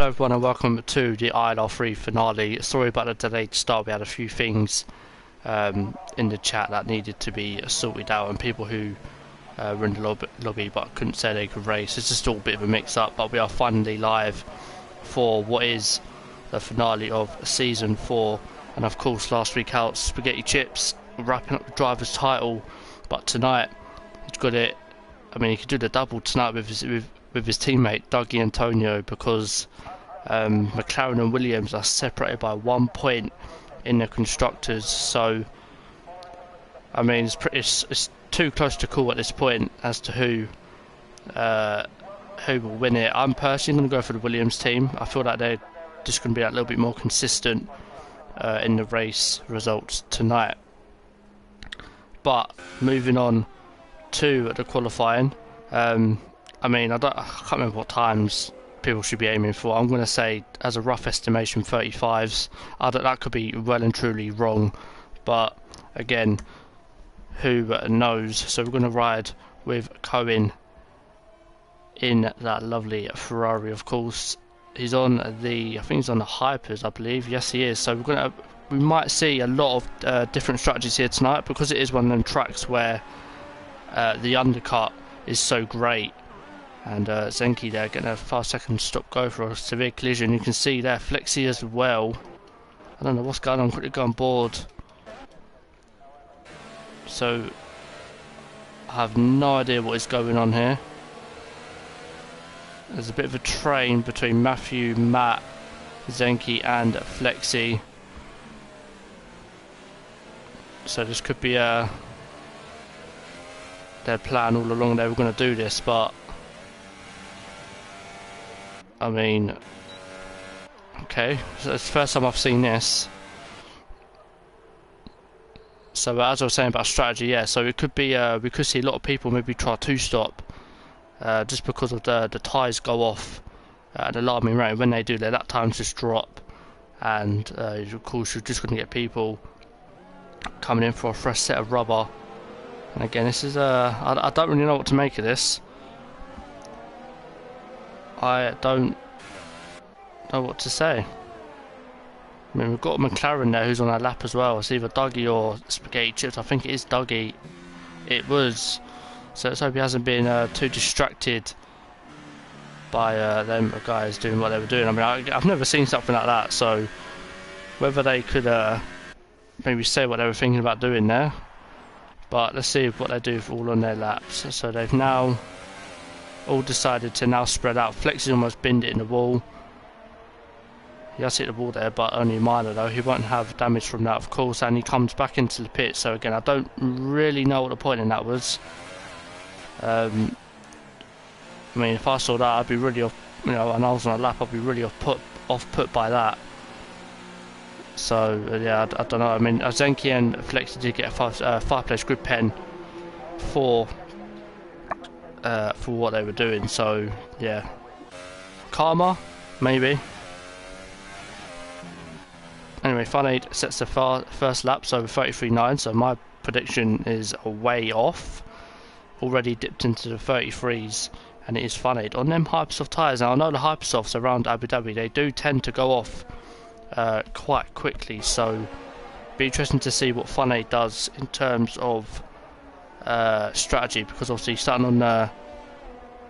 Hello everyone and welcome to the ILR3 finale. Sorry about the delayed start, we had a few things in the chat that needed to be sorted out, and people who were in the lobby but couldn't say they could race. It's just all a bit of a mix up, but we are finally live for what is the finale of season 4. And of course last week out Spaghetti Chips wrapping up the driver's title, but tonight he's got it. I mean, he could do the double tonight with his teammate Dougie Antonio, because McLaren and Williams are separated by 1 point in the constructors. So I mean, it's too close to call at this point as to who will win it. I'm personally going to go for the Williams team. I feel like they're just going to be a little bit more consistent in the race results tonight. But moving on to the qualifying, I mean, I can't remember what times people should be aiming for. I'm going to say, as a rough estimation, 35s. That could be well and truly wrong, but again, who knows? So we're going to ride with Cohen in that lovely Ferrari. Of course, he's on I think he's on the hypers, I believe. Yes, he is. So we might see a lot of different strategies here tonight, because it is one of them tracks where the undercut is so great. And Zenki there getting a 5-second stop go for a severe collision. You can see there Flexi as well. I don't know what's going on. Quickly go on board. So I have no idea what is going on here. There's a bit of a train between Matthew, Matt, Zenki and Flexi. So this could be their plan all along. They were going to do this, but I mean, okay, so it's the first time I've seen this. So as I was saying about strategy, yeah, so it could be we could see a lot of people maybe try to stop just because of the tyres go off at an alarming rate. When they do, their lap times just drop, and of course you're just going to get people coming in for a fresh set of rubber. And again, this is I don't really know what to make of this. I don't know what to say. I mean, we've got McLaren there who's on our lap as well. It's either Dougie or Spaghetti Chips. I think it is Dougie. It was. So let's hope he hasn't been too distracted by them guys doing what they were doing. I mean, I've never seen something like that. So whether they could maybe say what they were thinking about doing there. But let's see what they do all on their laps. So they've now all decided to now spread out. Flex is almost binned it in the wall. He has hit the wall there, but only minor though. He won't have damage from that, of course, and he comes back into the pit. So again, I don't really know what the point in that was. I mean, if I saw that, I'd be really off, and I was on a lap, I'd be really off put by that. So yeah, I don't know. I mean, Zenki and Flexi did get a 5-place grid pen for what they were doing. So yeah, karma maybe. Anyway, Fun 8 sets the first lap, so 33.9. So my prediction is way off. Already dipped into the 33s, and it is Fun 8 on them Hypersoft tyres. Now I know the Hypersofts around Abu Dhabi, they do tend to go off quite quickly, so be interesting to see what Fun 8 does in terms of strategy, because obviously starting on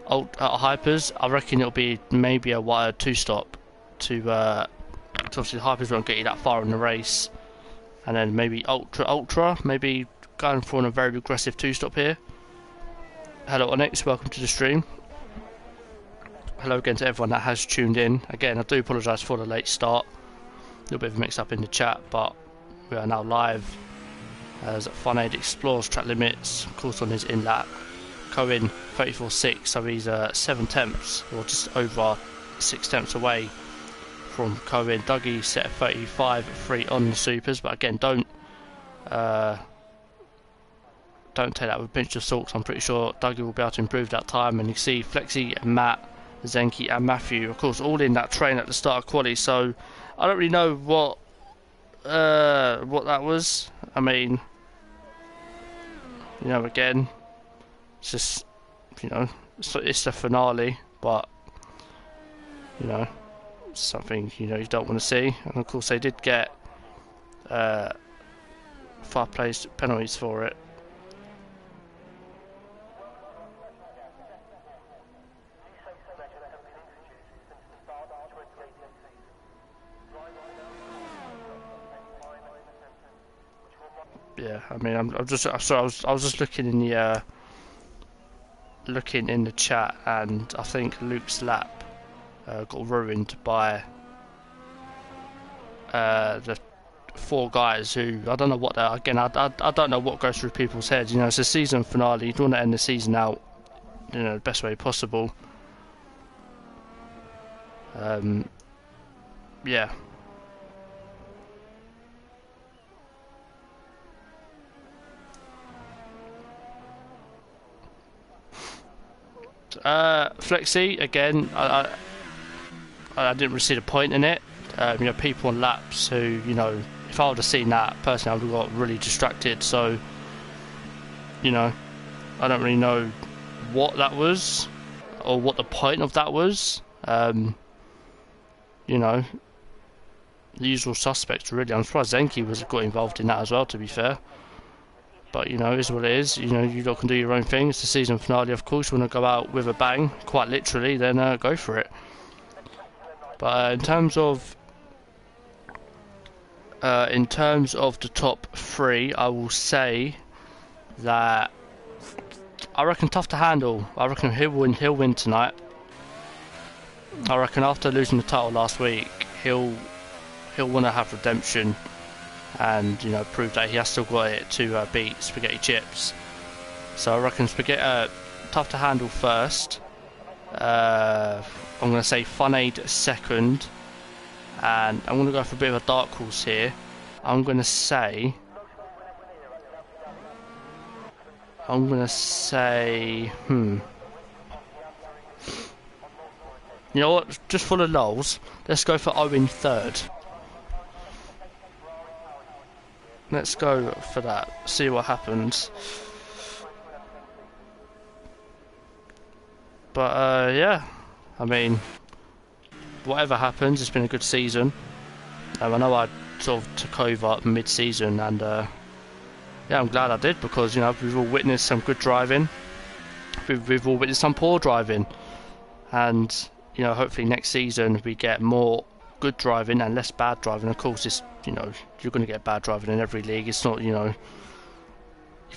Hypers, I reckon it'll be maybe a wired 2-stop to obviously the Hypers won't get you that far in the race, and then maybe Ultra, maybe going for a very aggressive 2-stop here. Hello Onyx, welcome to the stream. Hello again to everyone that has tuned in. Again, I do apologise for the late start. A little bit of a mix up in the chat, but we are now live as Fun 8 explores track limits, of course on his in-lap. Cohen 34.6, so he's 7 tenths, or just over 6 tenths away from Cohen. Dougie set 35.3 on the supers, but again, don't take that with a pinch of salt. I'm pretty sure Dougie will be able to improve that time. And you see Flexi, Matt, Zenki and Matthew, of course, all in that train at the start of quali. So I don't really know what that was. I mean, again, it's just, it's the finale, but something you don't want to see. And of course they did get 5 place penalties for it. Yeah, I mean, I'm just sorry. I was just looking in the chat, and I think Luke's lap got ruined by the 4 guys who I don't know what they're. Again, I don't know what goes through people's heads. It's a season finale. You don't want to end the season out, the best way possible. Yeah. Flexi again. I didn't really see the point in it. People on laps who, if I would have seen that personally, I would have got really distracted. So, I don't really know what that was or what the point of that was. The usual suspects really. I'm surprised Zenki got involved in that as well, to be fair. But it is what it is. You lot can do your own thing. It's the season finale, of course. You want to go out with a bang, quite literally, then go for it. But in terms of the top 3, I will say that I reckon tough to handle. I reckon he'll win tonight. I reckon after losing the title last week, he'll want to have redemption. And prove that he has still got it to beat Spaghetti Chips. So I reckon tough to handle first. I'm going to say Funaid second, and I'm going to go for a bit of a dark horse here. I'm going to say you know what? Just full of lols. Let's go for Owen third. Let's go for that, see what happens. But yeah, I mean, whatever happens, it's been a good season. I know I sort of took over mid-season, and yeah, I'm glad I did, because we've all witnessed some good driving, we've all witnessed some poor driving, and hopefully next season we get more good driving and less bad driving. Of course, it's you're going to get bad driving in every league. It's not you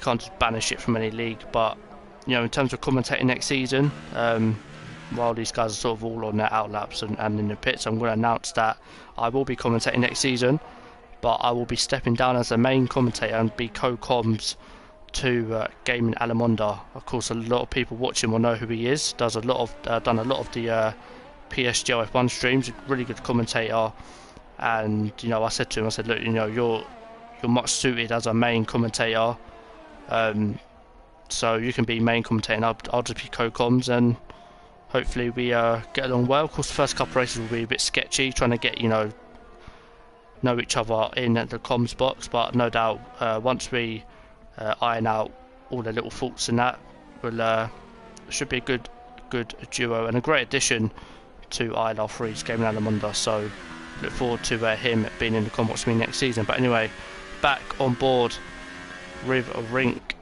can't just banish it from any league. But in terms of commentating next season, while these guys are sort of all on their outlaps and in the pits, I'm going to announce that I will be commentating next season, but I will be stepping down as the main commentator and be co-comms to Gaming Alamonda. Of course, a lot of people watching will know who he is. Done a lot of the PSG F1 streams. Really good commentator. And I said to him, look, you're much suited as a main commentator, so you can be main commentator, and I'll just be co-comms, and hopefully we get along well. Of course, the first couple of races will be a bit sketchy, trying to get know each other in the comms box, but no doubt once we iron out all the little faults in that, we'll should be a good duo and a great addition to ILR3's Gaming Alamonda. So look forward to him being in the comms box with me next season. But anyway, back on board with a Rink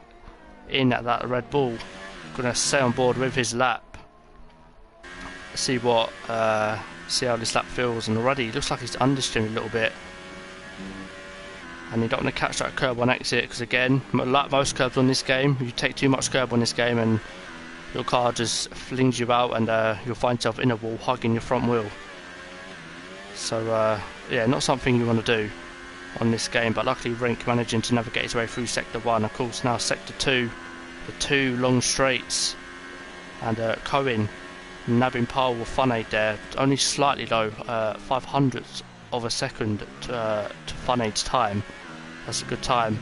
in at that Red Bull. Gonna stay on board with his lap. See how this lap feels, and already it looks like he's understeering a little bit. And you don't want to catch that curb on exit, because again, like most curbs on this game, you take too much curb on this game and your car just flings you out, and you'll find yourself in a wall hugging your front wheel. So yeah, not something you want to do on this game, but luckily Rink managing to navigate his way through Sector 1. Of course, now Sector 2, the 2 long straights, and Cohen nabbing pole with Funaid there, only slightly low, 500ths of a second to Funaid's time. That's a good time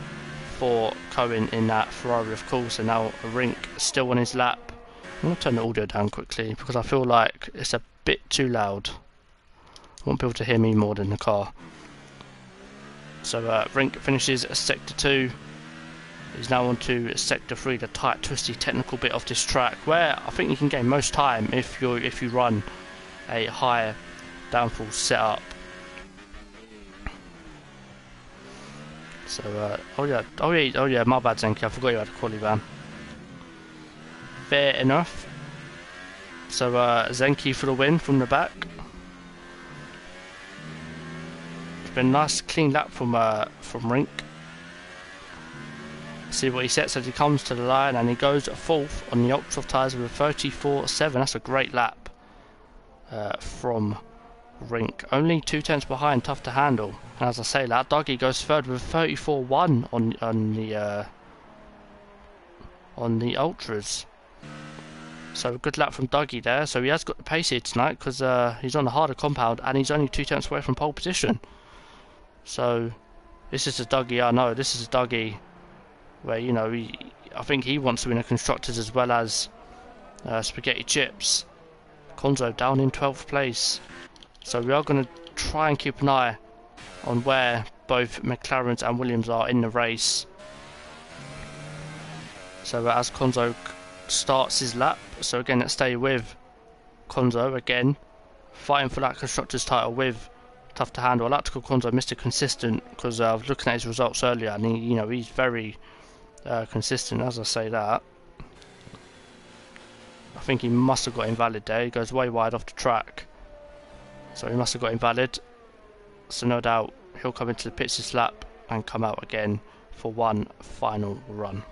for Cohen in that Ferrari, of course. And now Rink still on his lap. I'm going to turn the audio down quickly because I feel like it's a bit too loud. I want people to hear me more than the car. So Rink finishes Sector 2. He's now on to Sector 3, the tight, twisty, technical bit of this track, where I think you can gain most time if you run a higher downforce set up. So, oh yeah, my bad, Zenki. I forgot you had a quali ban. Fair enough. So, Zenki for the win from the back. It's been a nice, clean lap from Rink. See what he sets as he comes to the line, and he goes fourth on the ultra tyres with a 34.7. That's a great lap from Rink. Only 2 tenths behind, tough to handle. And as I say that, Dougie goes third with 34.1 on the ultras. So a good lap from Dougie there. So he has got the pace here tonight because he's on the harder compound and he's only 2 tenths away from pole position. So this is a Dougie I know. This is a Dougie where, you know, I think he wants to win a Constructors as well as Spaghetti Chips. Konzo down in 12th place. So we are going to try and keep an eye on where both McLarens and Williams are in the race. So as Konzo starts his lap, so again, let's stay with Konzo again, fighting for that Constructors title with tough to handle. I like to call Konzo Mr. Consistent because I was looking at his results earlier, and he's very consistent. As I say that, I think he must have got invalid there. He goes way wide off the track, so he must have got invalid. So no doubt he'll come into the pits this lap and come out again for one final run.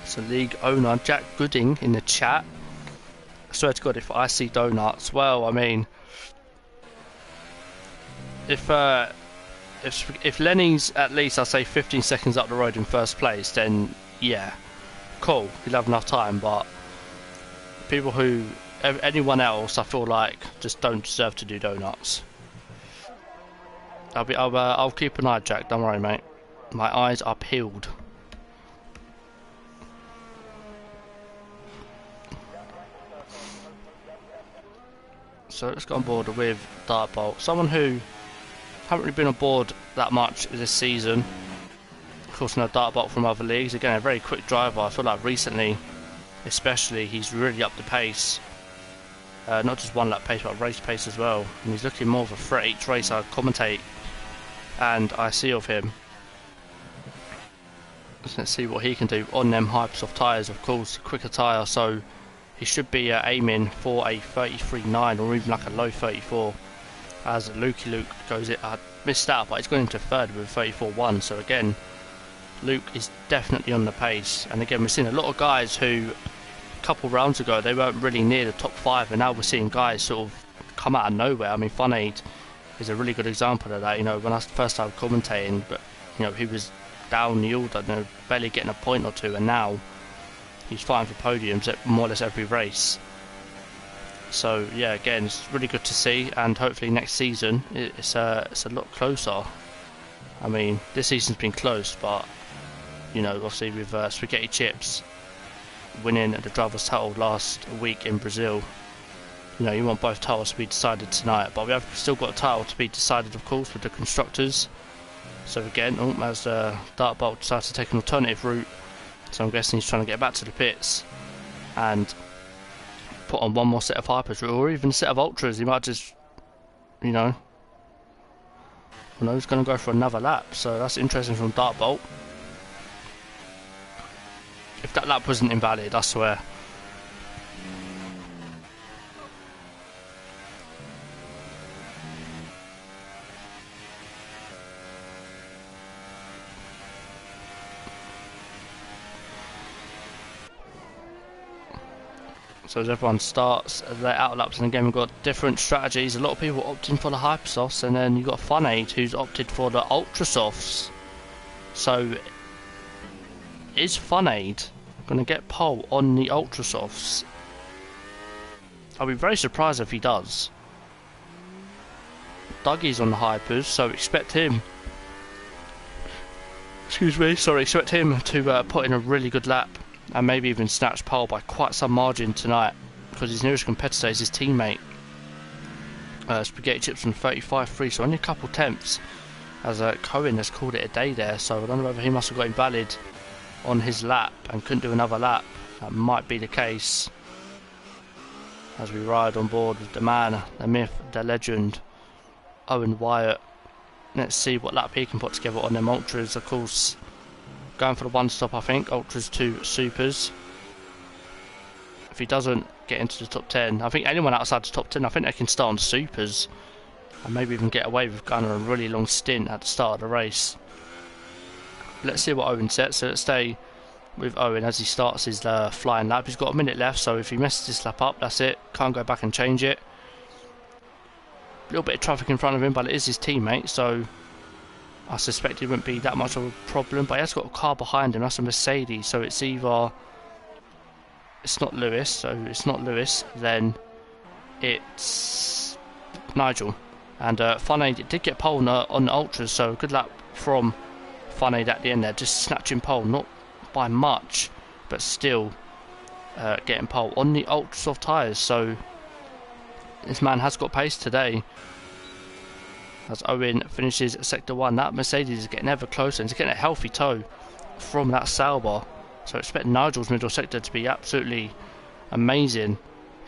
So league owner Jack Gooding in the chat. I swear to God, if I see donuts, well, I mean, if Lenny's at least, I'll say 15 seconds up the road in first place, then yeah, cool, he'll have enough time. But people who, anyone else, I feel like just don't deserve to do donuts. I'll keep an eye, Jack. Don't worry, mate. My eyes are peeled. So let's get on board with Dartbolt. Someone who haven't really been on board that much this season. Of course, no Dartbolt from other leagues. Again, a very quick driver. I feel like recently, especially, he's really upped the pace. Not just one lap pace, but race pace as well. And he's looking more of a threat each race I commentate and I see of him. Let's see what he can do on them Hypersoft tyres. Of course, quicker tyre, so he should be aiming for a 33.9 or even like a low 34 as Lukey Luke goes it. I missed out, but he's going into third with 34.1. So again, Luke is definitely on the pace. And again, we're seeing a lot of guys who a couple rounds ago they weren't really near the top 5, and now we're seeing guys sort of come out of nowhere. I mean, Funaid is a really good example of that. You know, when I first started commentating, but you know, he was down the order, you know, barely getting a point or two, and now he's fighting for podiums at more or less every race. So yeah, again, it's really good to see, and hopefully next season it's a lot closer. I mean, this season's been close, but you know, obviously with Spaghetti Chips winning the driver's title last week in Brazil, you know, you want both titles to be decided tonight. But we have still got a title to be decided, of course, with the Constructors. So again, as Dartbolt decides to take an alternative route, so I'm guessing he's trying to get back to the pits and put on one more set of hypers, or even a set of ultras. He might just, you know, he's going to go for another lap. So that's interesting from Dartbolt. If that lap wasn't invalid, I swear. So as everyone starts their outlaps, and again we've got different strategies. A lot of people opting for the Hypersofts, and then you've got Funaid who's opted for the Ultrasofts. So is Funaid going to get pole on the Ultrasofts? I'll be very surprised if he does. Dougie's on the Hypers, so expect him, expect him to put in a really good lap and maybe even snatch pole by quite some margin tonight, because his nearest competitor is his teammate. Spaghetti Chips on 35.3, so only a couple tenths, as Cohen has called it a day there. So I don't know whether he must have got invalid on his lap and couldn't do another lap. That might be the case, as we ride on board with the man, the myth, the legend, Owen Wyatt. Let's see what lap he can put together on them ultras. Of course, going for the one stop, I think. Ultras 2 supers. If he doesn't get into the top 10, I think anyone outside the top 10, I think they can start on supers and maybe even get away with going on a really long stint at the start of the race. Let's see what Owen sets. So let's stay with Owen as he starts his flying lap. He's got a minute left, so if he messes this lap up, that's it. Can't go back and change it. A little bit of traffic in front of him, but it is his teammate, so I suspect it wouldn't be that much of a problem. But he has got a car behind him. That's a Mercedes, so it's either... it's not Lewis, so it's not Lewis, then it's Nigel. And Funaid did get pole on the ultras, so good lap from Funaid at the end there, just snatching pole, not by much, but still getting pole on the ultra soft tyres. So this man has got pace today. As Owen finishes sector 1, that Mercedes is getting ever closer and he's getting a healthy tow from that Sauber. So I expect Nigel's middle sector to be absolutely amazing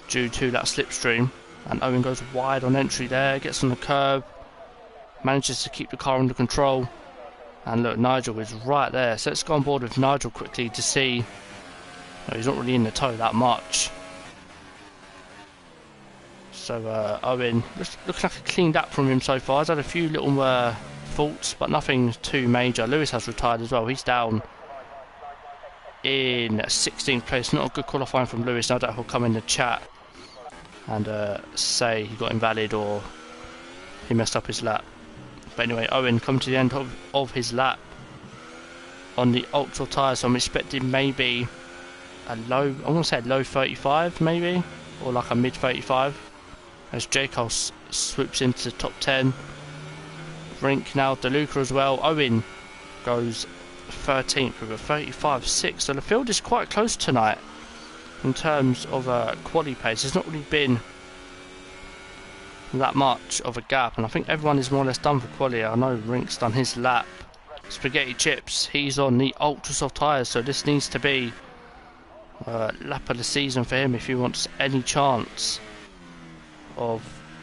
due to that slipstream. And Owen goes wide on entry there, gets on the curb, manages to keep the car under control. And look, Nigel is right there. So let's go on board with Nigel quickly to see. No, he's not really in the tow that much. So Owen, looks like a clean lap from him so far. He's had a few little faults, but nothing too major. Lewis has retired as well. He's down in 16th place. Not a good qualifying from Lewis. No doubt he'll come in the chat and say he got invalid or he messed up his lap. But anyway, Owen come to the end of his lap on the ultra tyres. So I'm expecting maybe a low, I want to say a low 35 maybe, or like a mid 35, as J. Cole swoops into the top 10. Rink now, DeLuca as well. Owen goes 13th with a 35.6, so the field is quite close tonight in terms of quali pace. There's not really been that much of a gap, and I think everyone is more or less done for quali. I know Rink's done his lap. Spaghetti Chips, he's on the ultra soft tyres, so this needs to be lap of the season for him if he wants any chance of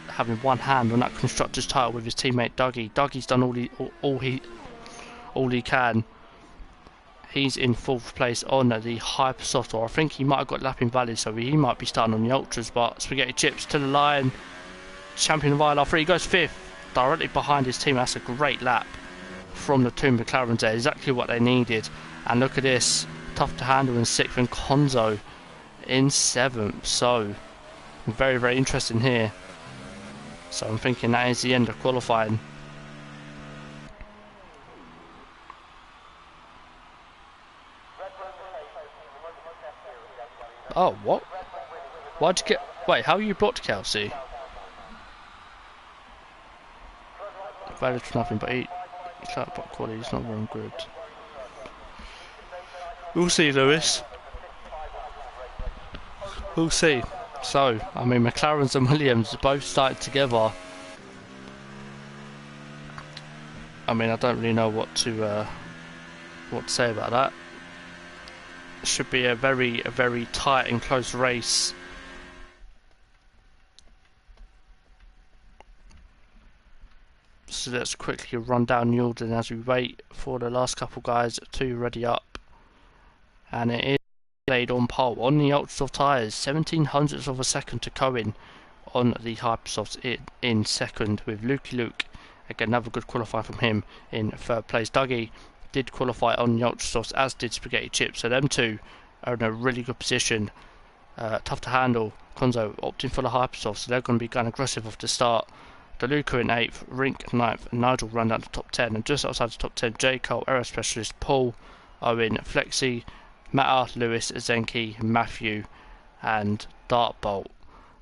having one hand on that constructor's title with his teammate Dougie. Dougie's done all he can. He's in 4th place on the Hypersoft, or I think he might have got lap invalid, so he might be starting on the ultras. But Spaghetti Chips to the line, champion of ILR3, he goes 5th, directly behind his team. That's a great lap from the two McLarens there, exactly what they needed. And look at this, tough to handle in 6th, and Konzo in 7th. So very, very interesting here. So I'm thinking that is the end of qualifying. Oh, what? Why'd you get... Wait, how are you blocked, Kelsey? Valid for nothing, but he can't block quality, he's not very good. We'll see, Lewis. We'll see. So, I mean, McLarens and Williams both started together. I mean, I don't really know what to say about that. It should be a very tight and close race. So let's quickly run down the order as we wait for the last couple guys to ready up. And it is laid on pole on the ultra-soft tyres, 1700ths of a second to Cohen on the Hypersofts in second, with Lukey Luke. Again, another good qualifier from him in 3rd place. Dougie did qualify on the ultra-softs, as did Spaghetti Chips, so them two are in a really good position. Tough to handle. Konzo opting for the Hypersofts, so they're going to be going aggressive off the start. DeLuca in 8th, Rink 9th, and Nigel run down to top 10, and just outside the top 10, J. Cole, Aero Specialist, Paul, Owen, Flexi, Matta, Lewis, Zenki, Matthew, and Dartbolt.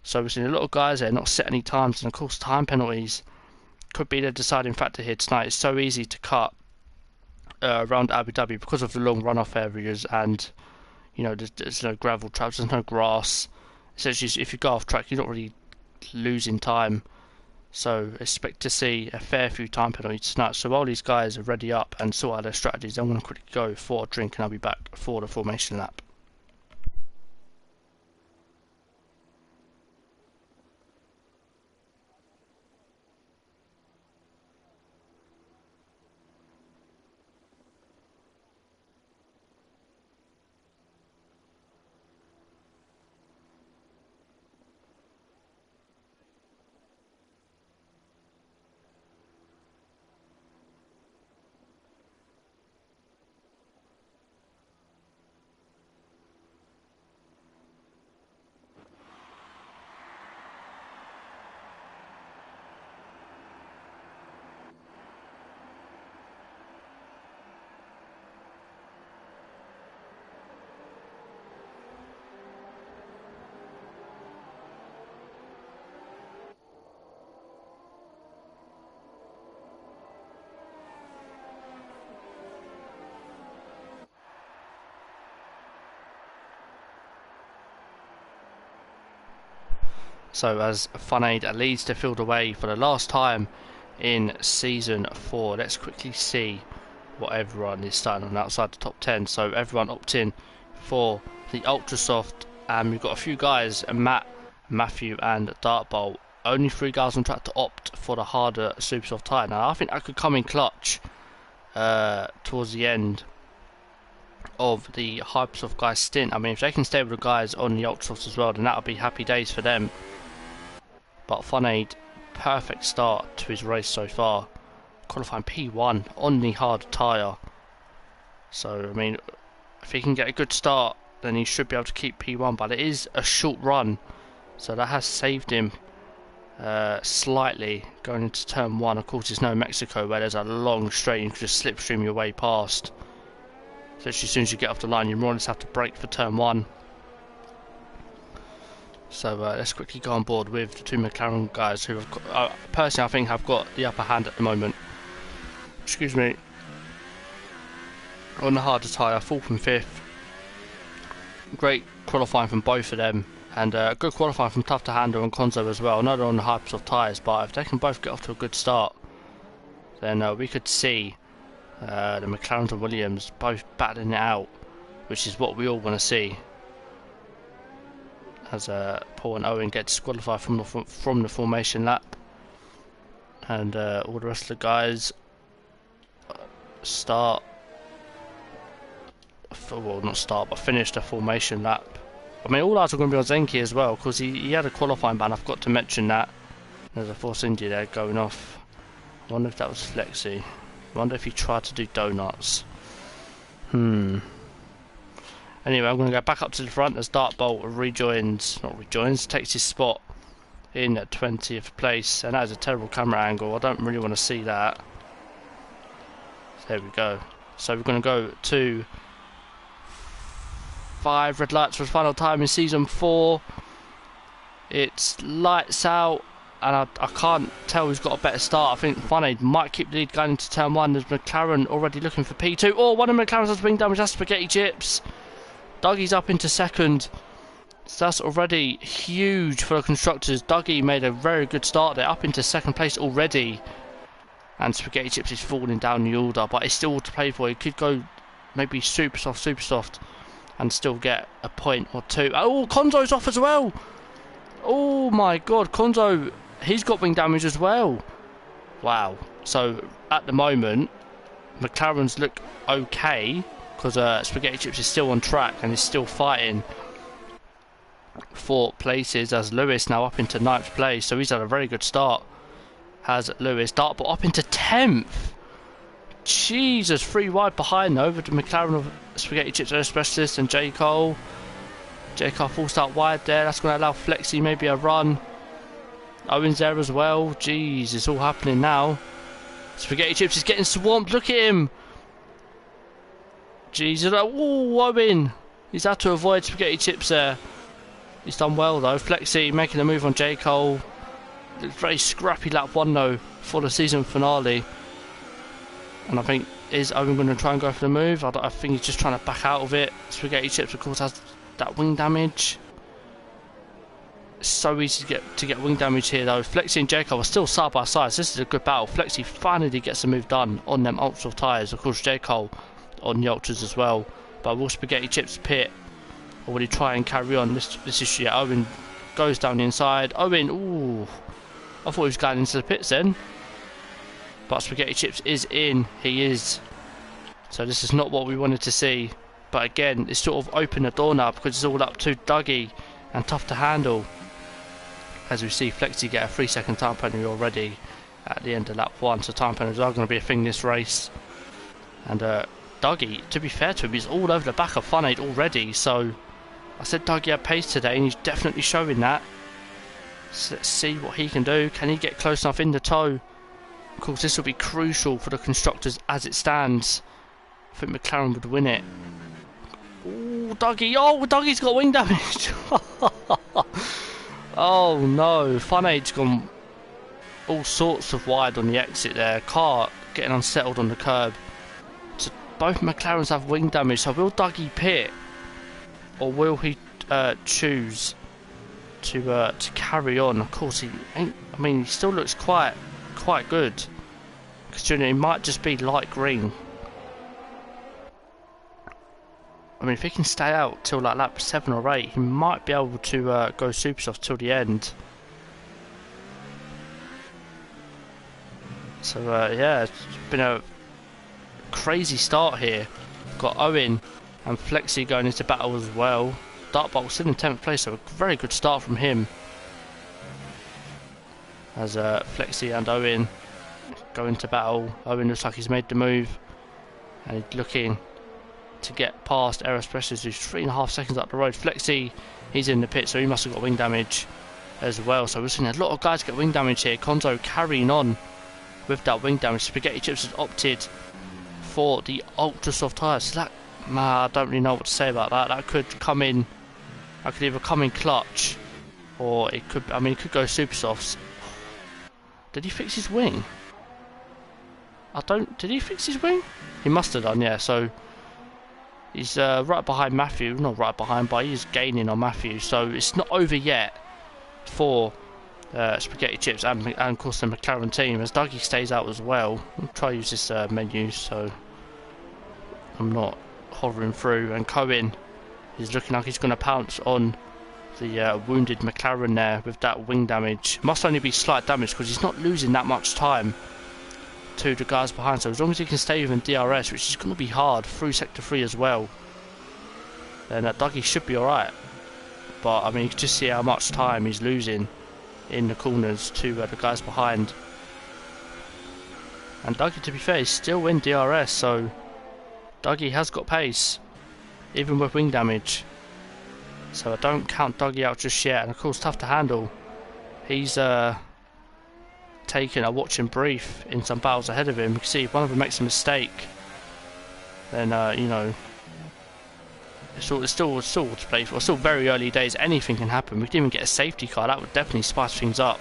So we've seen a lot of guys there not set any times, and of course time penalties could be the deciding factor here tonight. It's so easy to cut around Abu Dhabi because of the long runoff areas, and you know there's no gravel traps, there's no grass. essentially, if you go off track, you're not really losing time. So expect to see a fair few time penalties tonight. So while these guys are ready up and sort out their strategies, I'm going to quickly go for a drink and I'll be back for the formation lap. So as Fun Aid leads the field away for the last time in Season 4, let's quickly see what everyone is starting on outside the top 10. So everyone opted in for the Ultra Soft, and we've got a few guys, Matt, Matthew and Dartbolt. Only 3 guys on track to opt for the harder Super Soft tyre. Now I think that could come in clutch towards the end of the Hypersoft guys stint. I mean, if they can stay with the guys on the Ultra Softs as well, then that'll be happy days for them. But Fun Aid, perfect start to his race so far. Qualifying P1 on the hard tyre. So, I mean, if he can get a good start, then he should be able to keep P1. But it is a short run, so that has saved him slightly going into turn 1. Of course, it's no Mexico where there's a long straight, you can just slipstream your way past. So as soon as you get off the line, you more or less have to brake for turn 1. So let's quickly go on board with the 2 McLaren guys who have got, personally I think have got the upper hand at the moment. Excuse me. On the harder tyre, 4th and 5th. Great qualifying from both of them, and good qualifying from Tough to Handle and Konzo as well. I know they're on the Hypersoft tyres, but if they can both get off to a good start, then we could see the McLarens and Williams both battling it out, which is what we all want to see. As Paul and Owen get disqualified from the formation lap, and all the rest of the guys start, well not start, but finish the formation lap. I mean, all eyes are going to be on Zenki as well, because he had a qualifying ban. I forgot to mention that. There's a Force India there going off. I wonder if that was Flexi. I wonder if he tried to do donuts. Anyway, I'm going to go back up to the front as Dartbolt takes his spot in 20th place, and that is a terrible camera angle. I don't really want to see that. There we go. So we're going to go to 5 red lights for the final time in Season 4. It's lights out, and I can't tell who's got a better start. I think Fun Aid might keep the lead going into turn 1. There's McLaren already looking for P2. Oh, one of McLaren's has been damaged. That's spaghetti chips. Dougie's up into second. So that's already huge for the constructors. Dougie made a very good start there, up into second place already. And Spaghetti Chips is falling down the order, but it's still to play for. He could go maybe super soft, and still get a point or 2. Oh, Konzo's off as well. Oh my god, Konzo, he's got wing damage as well. Wow. So at the moment, McLaren's look okay, because Spaghetti Chips is still on track and is still fighting for places, as Lewis now up into 9th place. So he's had a very good start, has Lewis. Dartbolt up into 10th. Jesus, 3 wide behind over to McLaren of Spaghetti Chips Air Specialist and J. Cole. J. Cole falls out wide there. That's going to allow Flexi maybe a run. Owen's there as well. Jeez, it's all happening now. Spaghetti Chips is getting swamped. Look at him. Jesus. Oh, Owen. He's had to avoid Spaghetti Chips there. He's done well though. Flexi making a move on J. Cole. Very scrappy lap 1 though for the season finale. And I think, is Owen going to try and go for the move? I think he's just trying to back out of it. Spaghetti Chips of course has that wing damage. So easy to get wing damage here though. Flexi and Jacob are still side by side, so this is a good battle. Flexi finally gets the move done on them ultra tyres. Of course Jacob on the ultras as well. But will Spaghetti Chips pit, or will he try and carry on this issue? Yeah, Owen goes down the inside. Owen, ooh, I thought he was going into the pits then. But Spaghetti Chips is in. He is. So this is not what we wanted to see. But again, it's sort of opened the door now because it's all up to Dougie and tough to handle. As we see Flexi get a 3-second time penalty already at the end of lap 1. So time penalties are going to be a thing this race. And Dougie, to be fair to him, he's all over the back of Fun 8 already. So I said Dougie had pace today and he's definitely showing that. So let's see what he can do. Can he get close enough in the toe? Of course, this will be crucial for the constructors as it stands. I think McLaren would win it. Ooh, Dougie. Oh, Dougie's got wing damage. Oh no, Fun 8's gone all sorts of wide on the exit there. Car getting unsettled on the curb. So both McLarens have wing damage. So will Dougie pit, or will he choose to carry on? Of course, he ain't. I mean, he still looks quite good, considering he might just be light green. I mean, if he can stay out till like lap 7 or 8, he might be able to go super soft till the end. So yeah, it's been a crazy start here. Got Owen and Flexi going into battle as well. Dartbolt still in 10th place, so a very good start from him. As Flexi and Owen go into battle. Owen looks like he's made the move, and he's looking to get past Aerospecialist, who's 3.5 seconds up the road. Flexi, he's in the pit, so he must have got wing damage as well. So we're seeing a lot of guys get wing damage here. Konzo carrying on with that wing damage. Spaghetti Chips has opted for the ultra soft tyres. So that, I don't really know what to say about that. That could come in. That could either come in clutch, or it could. I mean, it could go super softs. Did he fix his wing? Did he fix his wing? He must have done, yeah. So he's right behind Matthew. Not right behind, but he's gaining on Matthew. So it's not over yet for Spaghetti Chips and of course the McLaren team, as Dougie stays out as well. I'll try to use this menu so I'm not hovering through. And Cohen is looking like he's going to pounce on the wounded McLaren there with that wing damage. Must only be slight damage because he's not losing that much time to the guys behind. So as long as he can stay within DRS, which is going to be hard through sector 3 as well, then Dougie should be alright. But I mean, you can just see how much time he's losing in the corners to the guys behind. And Dougie, to be fair, is still in DRS, so Dougie has got pace, even with wing damage. So I don't count Dougie out just yet. And of course, tough to handle. He's taking a watching brief in some battles ahead of him. You can see if one of them makes a mistake, then you know, it's still to play for. It's still very early days. Anything can happen. We didn't even get a safety car. That would definitely spice things up.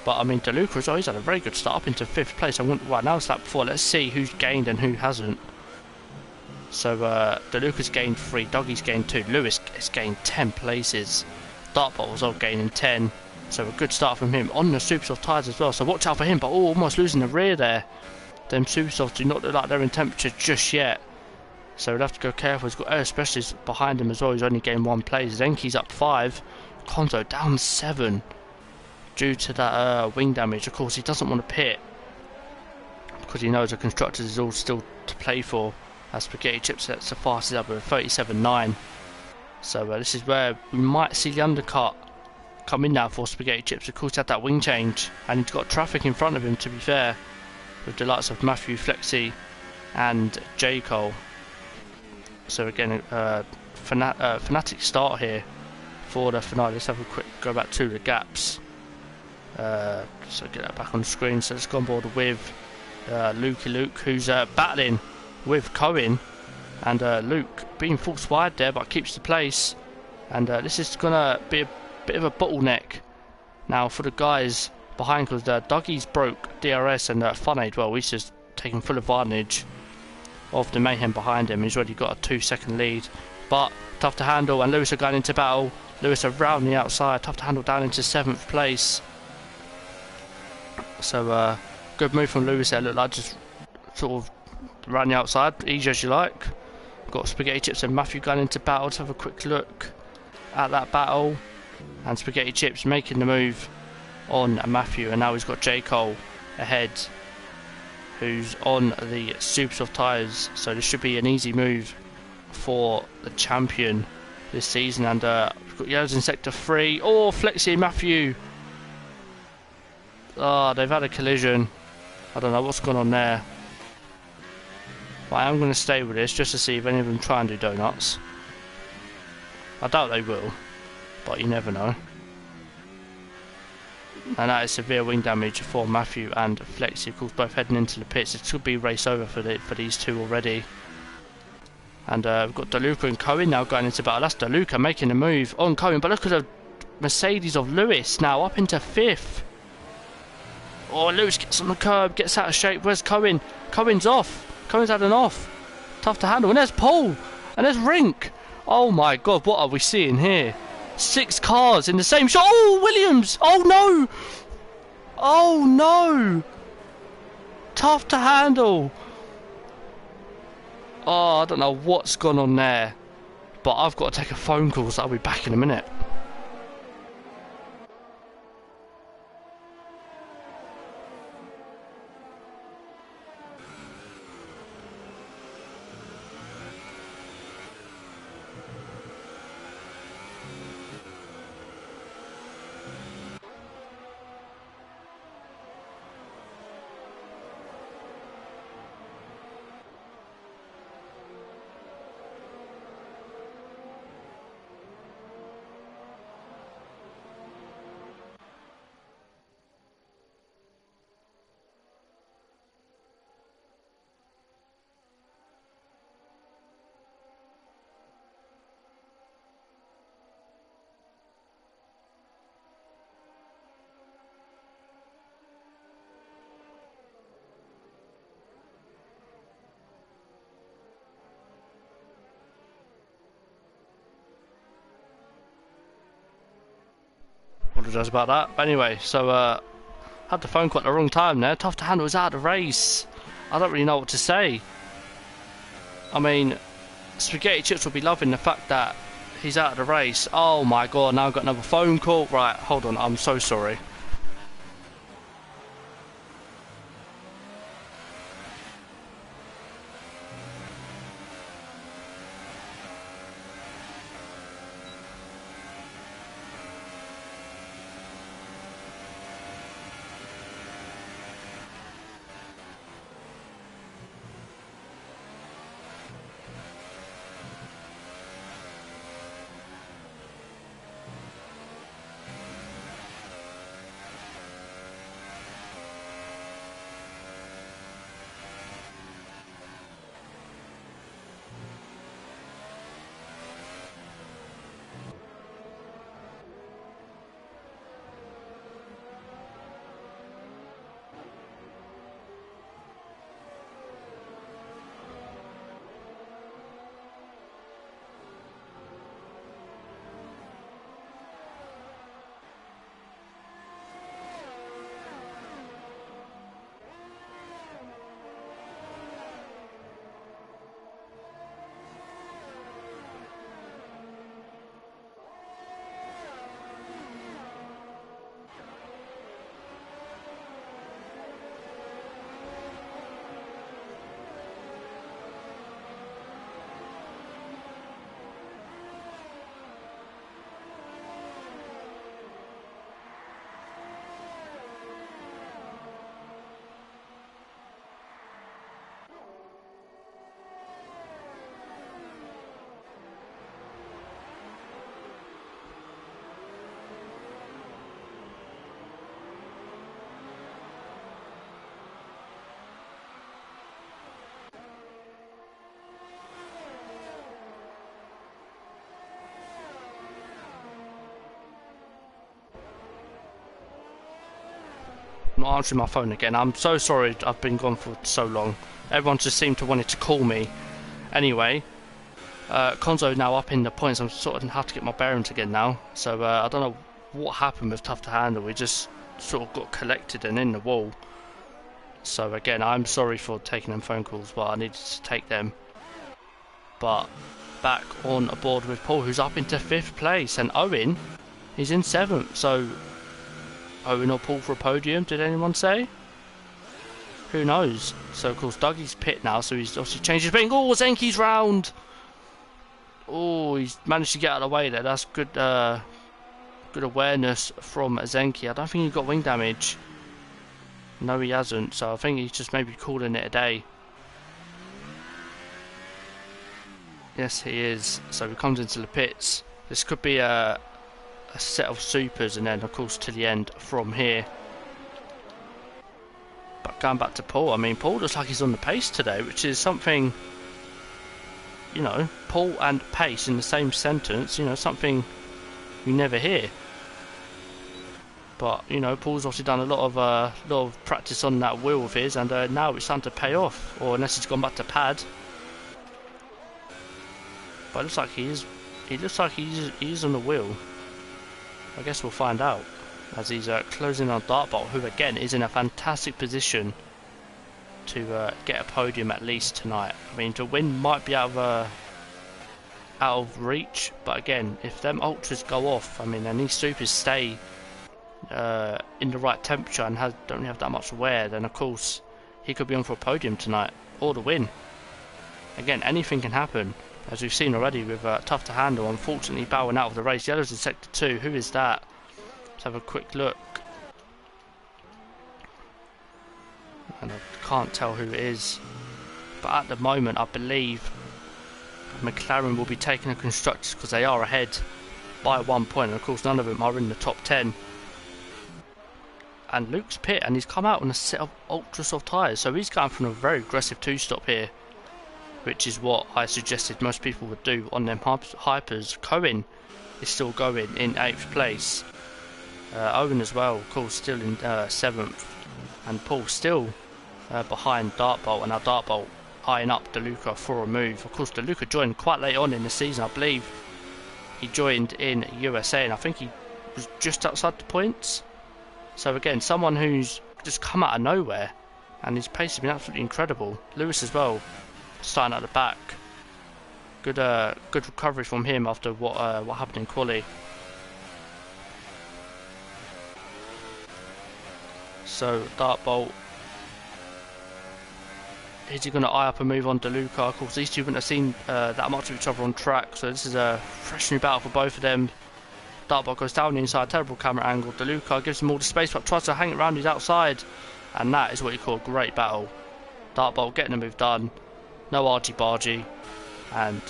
But I mean, DeLuca as well, he's had a very good start up into 5th place. Right now it's lap 4. Let's see who's gained and who hasn't. So DeLuca's gained 3, Dougie's gained 2, Lewis has gained 10 places. Dartbolt was all gaining 10. So a good start from him on the super soft tyres as well. So watch out for him, but almost losing the rear there. Them super softs do not look like they're in temperature just yet. So we'll have to go careful. He's got Air Specialist behind him as well. He's only gained 1 place. Zenki's up 5. Konzo down 7 due to that wing damage. Of course, he doesn't want to pit because he knows the constructors is all still to play for. As Spaghetti Chips sets the fastest up with 37.9. So this is where we might see the undercut come in now for Spaghetti Chips. Of course, he had that wing change and he's got traffic in front of him, to be fair, with the likes of Matthew, Flexi and J. Cole. So again, fanatic start here for the finale. Let's have a quick go back to the gaps. So get that back on the screen. So let's go on board with Luke, who's battling with Cohen, and Luke being forced wide there, but keeps the place. And this is gonna be a bit of a bottleneck now for the guys behind, because Dougie's broke DRS and Fun 8. Well, he's just taking full advantage. of the mayhem behind him. He's already got a 2-second lead, but tough to handle, and Lewis are going into battle. Lewis around the outside, tough to handle down into 7th place. So good move from Lewis there. Looked like just sort of around the outside, easy as you like. Got Spaghetti Chips and Matthew going into battle. To have a quick look at that battle, and Spaghetti Chips making the move on Matthew, and now he's got J. Cole ahead, who's on the super soft tyres. So this should be an easy move for the champion this season. And we've got yellows in sector 3. Oh, Flexi and Matthew. Oh, they've had a collision. I don't know what's going on there. But I am going to stay with this just to see if any of them try and do donuts. I doubt they will, but you never know. And that is severe wing damage for Matthew and Flexi, of course, both heading into the pits. It should be race over for these two already. And we've got DeLuca and Cohen now going into battle. That's DeLuca making a move on Cohen, but look at the Mercedes of Lewis now up into 5th. Oh, Lewis gets on the curb, gets out of shape. Where's Cohen? Cohen's off. Cohen's had an off. Tough to handle. And there's Paul. And there's Rink. Oh my God, what are we seeing here? 6 cars in the same shot. Oh, Williams! Oh no! Oh no! Tough to handle. Oh, I don't know what's gone on there, but I've got to take a phone call, so I'll be back in a minute. Apologise about that. But anyway, so had the phone call at the wrong time there. Tough to handle is out of the race. I don't really know what to say. I mean, Spaghetti Chips will be loving the fact that he's out of the race. Oh my God, now I've got another phone call. Right, hold on, I'm so sorry. Not answering my phone again. I'm so sorry I've been gone for so long. Everyone just seemed to wanted to call me. Anyway, Konzo now up in the points. I'm sort of have to get my bearings again now. So I don't know what happened with Tough to Handle. We just sort of got collected and in the wall. So again, I'm sorry for taking them phone calls, but I needed to take them. But back on board with Paul, who's up into 5th place, and Owen is in 7th. So Owen or Paul for a podium, did anyone say? Who knows? So of course Dougie's pit now, so he's obviously changed his thing. Oh, Zenki's round! Oh, he's managed to get out of the way there. That's good good awareness from Zenki. I don't think he got wing damage. No, he hasn't, so I think he's just maybe calling it a day. Yes, he is. So he comes into the pits. This could be a set of supers, and then of course to the end from here. But going back to Paul, I mean, Paul looks like he's on the pace today, which is something, you know, Paul and pace in the same sentence, you know, something you never hear. But, you know, Paul's obviously done a lot of practice on that wheel of his, and now it's time to pay off, or unless he's gone back to pad. But it looks like he's on the wheel. I guess we'll find out as he's closing on Dartbolt, who again is in a fantastic position to get a podium at least tonight. I mean, to win might be out of reach, but again, if them ultras go off, I mean, and these supers stay in the right temperature and don't have that much wear, then of course he could be on for a podium tonight or the win. Again, anything can happen, as we've seen already with Tough to Handle unfortunately bowing out of the race. Yellow's in sector 2. Who is that? Let's have a quick look. And I can't tell who it is, but at the moment I believe McLaren will be taking the constructors because they are ahead by 1 point, and of course none of them are in the top 10. And Luke's pit, and he's come out on a set of ultra soft tyres, so he's going from a very aggressive 2-stop here, which is what I suggested most people would do on them hypers. Cohen is still going in 8th place. Owen as well, of course, still in 7th, and Paul still behind Dartbolt, and now Dartbolt eyeing up DeLuca for a move. Of course, DeLuca joined quite late on in the season. I believe he joined in USA, and I think he was just outside the points. So again, someone who's just come out of nowhere, and his pace has been absolutely incredible. Lewis as well, starting at the back. Good recovery from him after what happened in quali. So Dartbolt, is he going to eye up a move on DeLuca? Of course, these two wouldn't have seen that much of each other on track, so this is a fresh new battle for both of them. Dartbolt goes down the inside, terrible camera angle. DeLuca gives him all the space, but tries to hang it around his outside, and that is what you call a great battle. Dartbolt getting the move done, no argy-bargy, and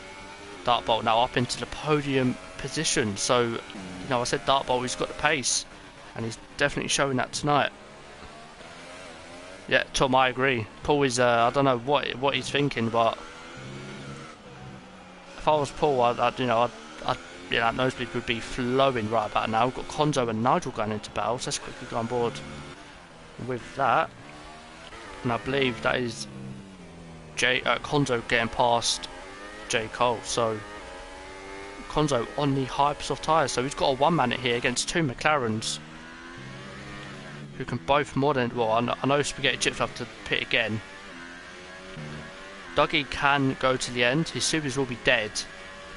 Dartbolt now up into the podium position. So, you know, I said Dartbolt, he's got the pace, and he's definitely showing that tonight. Yeah, Tom, I agree. Paul is, I don't know what he's thinking, but if I was Paul, that nosebleed would be flowing right about now. We've got Konzo and Nigel going into battle, so let's quickly go on board with that. And I believe that is Konzo getting past J. Cole. So Konzo on the hypersoft tyres, so he's got a one-man here against two McLarens, who can both more than, well, I know Spaghetti Chips have to pit again. Dougie can go to the end, his supers will be dead,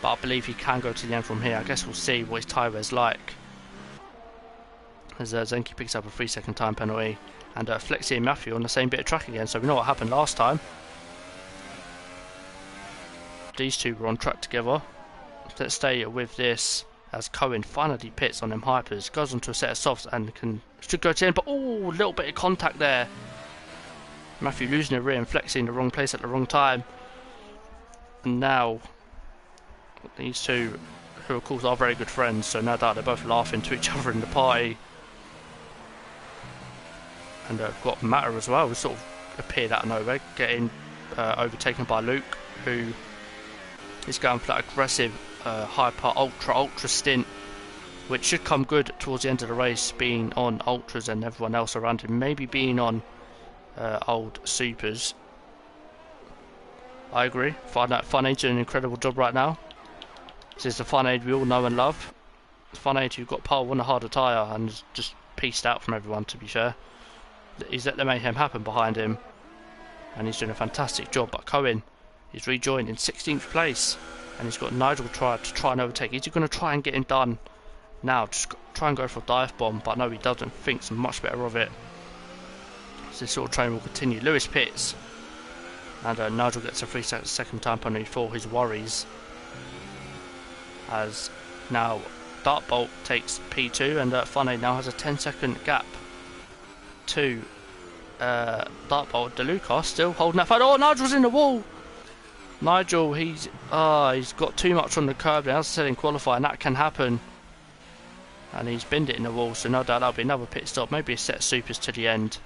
but I believe he can go to the end from here. I guess we'll see what his tyre wear's like. As Zenki picks up a 3-second time penalty, and Flexi and Matthew on the same bit of track again, so we know what happened last time. These two were on track together. Let's stay with this as Cohen finally pits on them hypers, goes onto a set of softs and should go to the end, but oh, a little bit of contact there. Matthew losing the rear and Flexi in the wrong place at the wrong time. And now these two, who of course are very good friends, so no doubt they're both laughing to each other in the party. And got Matter as well, who sort of appeared out of nowhere, getting overtaken by Luke, who is going for that aggressive hyper ultra stint, which should come good towards the end of the race, being on ultras and everyone else around him maybe being on old supers. I agree. Fun Aid doing an incredible job right now. This is the Fun Aid we all know and love. Fun Aid who got pole on a harder tyre and just pieced out from everyone, to be fair. He's let the mayhem happen behind him. And he's doing a fantastic job. But Cohen is rejoined in 16th place. And he's got Nigel to try and overtake. Is he going to try and get him done now? Just try and go for a dive bomb. But no, he doesn't. Thinks much better of it. So this sort of train will continue. Lewis pits. And Nigel gets a 3-second time penalty for his worries. As now Dartbolt takes P2 and Funny now has a 10-second gap to Dartbolt. DeLuca still holding that fight. Oh, Nigel's in the wall. Nigel, he's got too much on the curb. As I said in qualifying, that can happen. And he's binned it in the wall, so no doubt that'll be another pit stop. Maybe a set of supers to the end.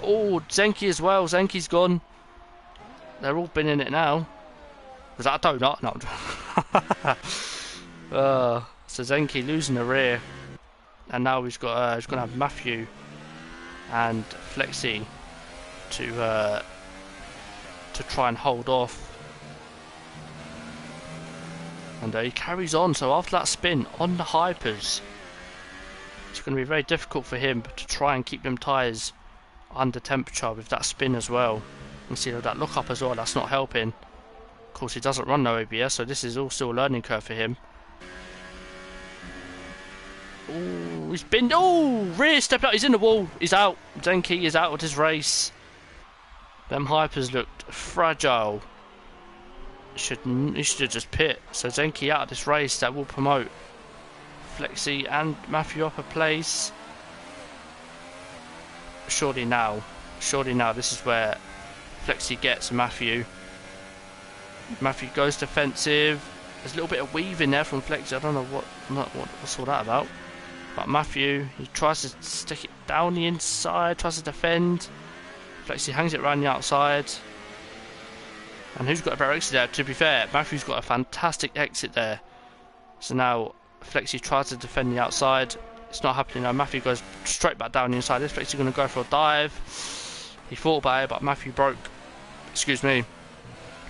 Oh, Zenki as well. Zenki's gone. They're all binning it now. Was that a donut? No. So Zenki losing the rear. And now he's got he's going to have Matthew and Flexi to try and hold off. And he carries on. So after that spin on the hypers, it's going to be very difficult for him to try and keep them tyres under temperature with that spin as well. You see that look up as well, that's not helping. Of course, he doesn't run no ABS, so this is all still a learning curve for him. Oh, he's been. Oh, rear step out, he's in the wall, he's out. Zenki is out of this race. Them hypers looked fragile. He should have just pit. So Zenki out of this race, that will promote Flexi and Matthew up a place. Surely now, this is where Flexi gets Matthew. Matthew goes defensive. There's a little bit of weaving there from Flexi. I don't know what's all that about. But Matthew, he tries to stick it down the inside, tries to defend. Flexi hangs it around the outside. And who's got a better exit there? To be fair, Matthew's got a fantastic exit there. So now Flexi tries to defend the outside. It's not happening now. Matthew goes straight back down the inside. This Flexi going to go for a dive. He thought about it, but Matthew broke. Excuse me.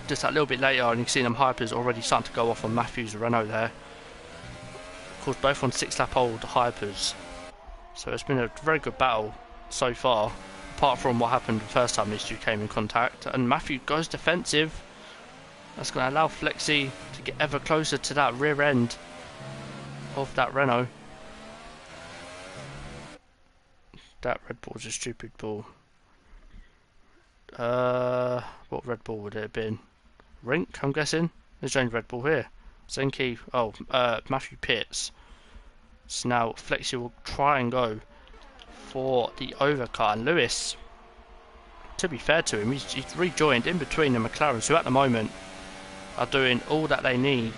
Just that little bit later, and you can see them hypers already starting to go off on Matthew's Renault there. Of course, both on 6-lap-old hypers. So it's been a very good battle so far, apart from what happened the first time these two came in contact. And Matthew goes defensive. That's going to allow Flexi to get ever closer to that rear end of that Renault. That Red Bull's a stupid ball. What Red Bull would it have been? Rink, I'm guessing. There's only Red Bull here. Zenki. Oh, Matthew pits. So now Flexi will try and go for the overcut. And Lewis, to be fair to him, he's rejoined in between the McLarens, who at the moment are doing all that they need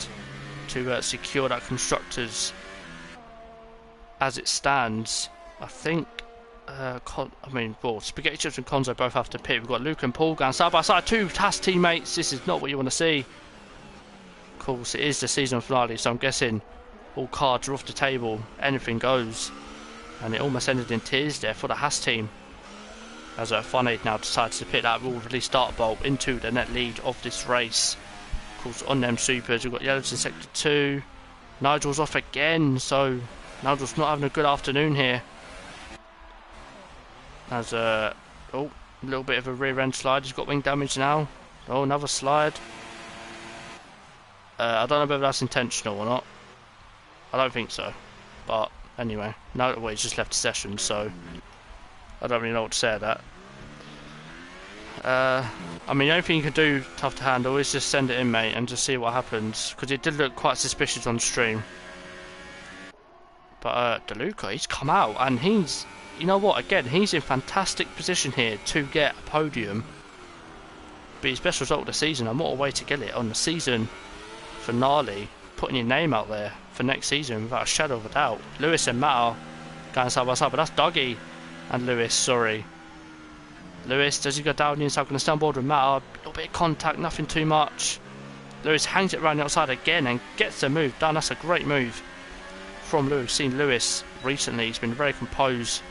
to secure that constructors. As it stands, I think. Spaghetti Chips and Conzo both have to pit. We've got Luke and Paul going side by side, two Haas teammates. This is not what you want to see. Of course, it is the season finale, so I'm guessing all cards are off the table. Anything goes. And it almost ended in tears there for the Haas team. As Fun Aid now decides to pit that will release Dartbolt into the net lead of this race. Of course, on them supers, we've got Yellows in sector 2. Nigel's off again, so Nigel's not having a good afternoon here. As a little bit of a rear end slide. He's got wing damage now. Oh, another slide. I don't know whether that's intentional or not. I don't think so. But anyway, no, well, he's just left the session, so I don't really know what to say at that. I mean, the only thing you can do, tough to handle, is just send it in, mate, and just see what happens. Because it did look quite suspicious on stream. But DeLuca, he's come out, and he's... You know what, again, he's in fantastic position here to get a podium. Be his best result of the season, and what a way to get it on the season finale, putting your name out there for next season without a shadow of a doubt. Lewis and Matt are going side by side, but that's Dougie and Lewis, sorry. Lewis, does he go down the inside, going to stay on board with Matt? A little bit of contact, nothing too much. Lewis hangs it around the outside again and gets the move done. That's a great move from Lewis. We've seen Lewis recently, he's been very composed.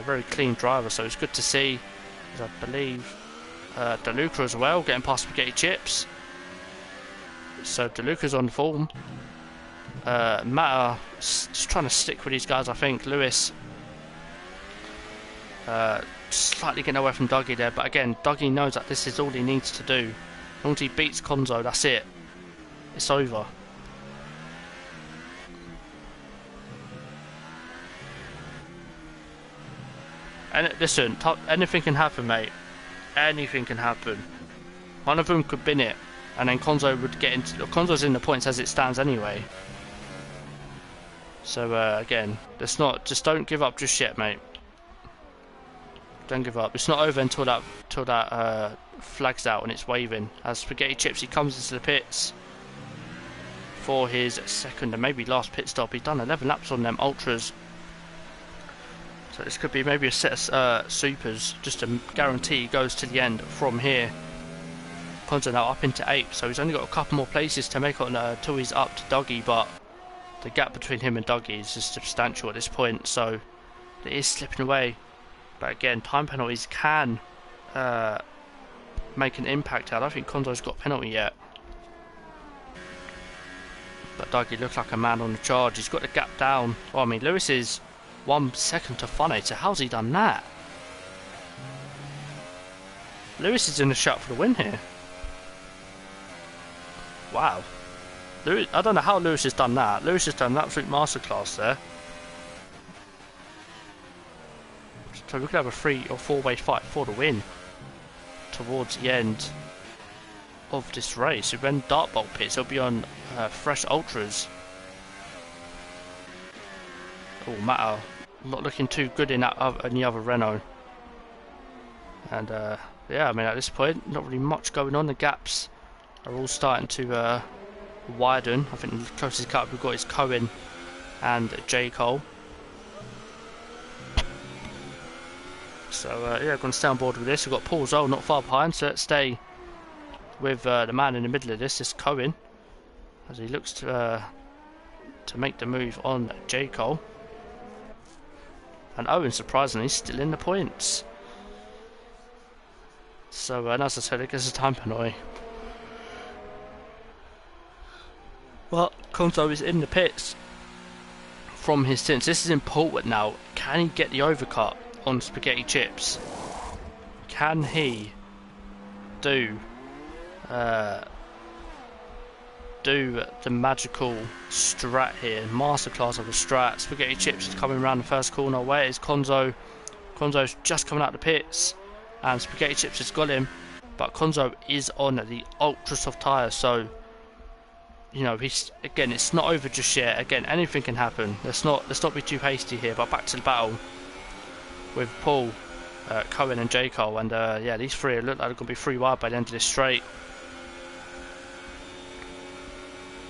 Very clean driver, so it's good to see. As I believe DeLuca as well, getting past Spaghetti Chips. So DeLuca's on form. Matter just trying to stick with these guys, I think. Lewis slightly getting away from Dougie there, but again, Dougie knows that this is all he needs to do. As long as he beats Konzo, that's it. It's over. And listen, anything can happen, mate. Anything can happen. One of them could bin it, and then Konzo would get into. Konzo's in the points as it stands anyway. So again, just don't give up just yet, mate. Don't give up. It's not over until that flag's out and it's waving. As Spaghetti Chips, he comes into the pits for his second and maybe last pit stop. He's done 11 laps on them ultras. So this could be maybe a set of supers just to guarantee he goes to the end from here. Konzo now up into 8th, so he's only got a couple more places to make on till he's up to Dougie, but the gap between him and Dougie is just substantial at this point, so it is slipping away. But again, time penalties can make an impact. I don't think Konzo's got a penalty yet. But Dougie looks like a man on the charge. He's got the gap down. Well, I mean, Lewis is 1 second to Funny, so how's he done that? Lewis is in the shot for the win here. Wow. Lewis, I don't know how Lewis has done that. Lewis has done an absolute masterclass there. So we could have a 3 or 4-way fight for the win towards the end of this race. When Dartbolt pits, he'll be on fresh ultras. Oh, Matter not looking too good in that in the other Renault. And yeah, I mean at this point, not really much going on. The gaps are all starting to widen. I think the closest gap we've got is Cohen and J. Cole. So yeah, going to stay on board with this. We've got Paul Zoll not far behind, so let's stay with the man in the middle of this Cohen, as he looks to make the move on J. Cole. And Owen, surprisingly, still in the points. So and as I said, it gets a time penalty. Well, Konzo is in the pits from his stints. This is important now. Can he get the overcut on Spaghetti Chips? Can he do the magical strat here? Masterclass of a strat. Spaghetti Chips is coming around the first corner. Where is Konzo? Konzo's just coming out the pits, and Spaghetti Chips has got him. But Konzo is on the ultra soft tyres, so you know again, it's not over just yet. Again, anything can happen. Let's not be too hasty here. But back to the battle with Paul, Cohen, and J. Cole, and yeah, these three look like they're going to be 3 wide by the end of this straight.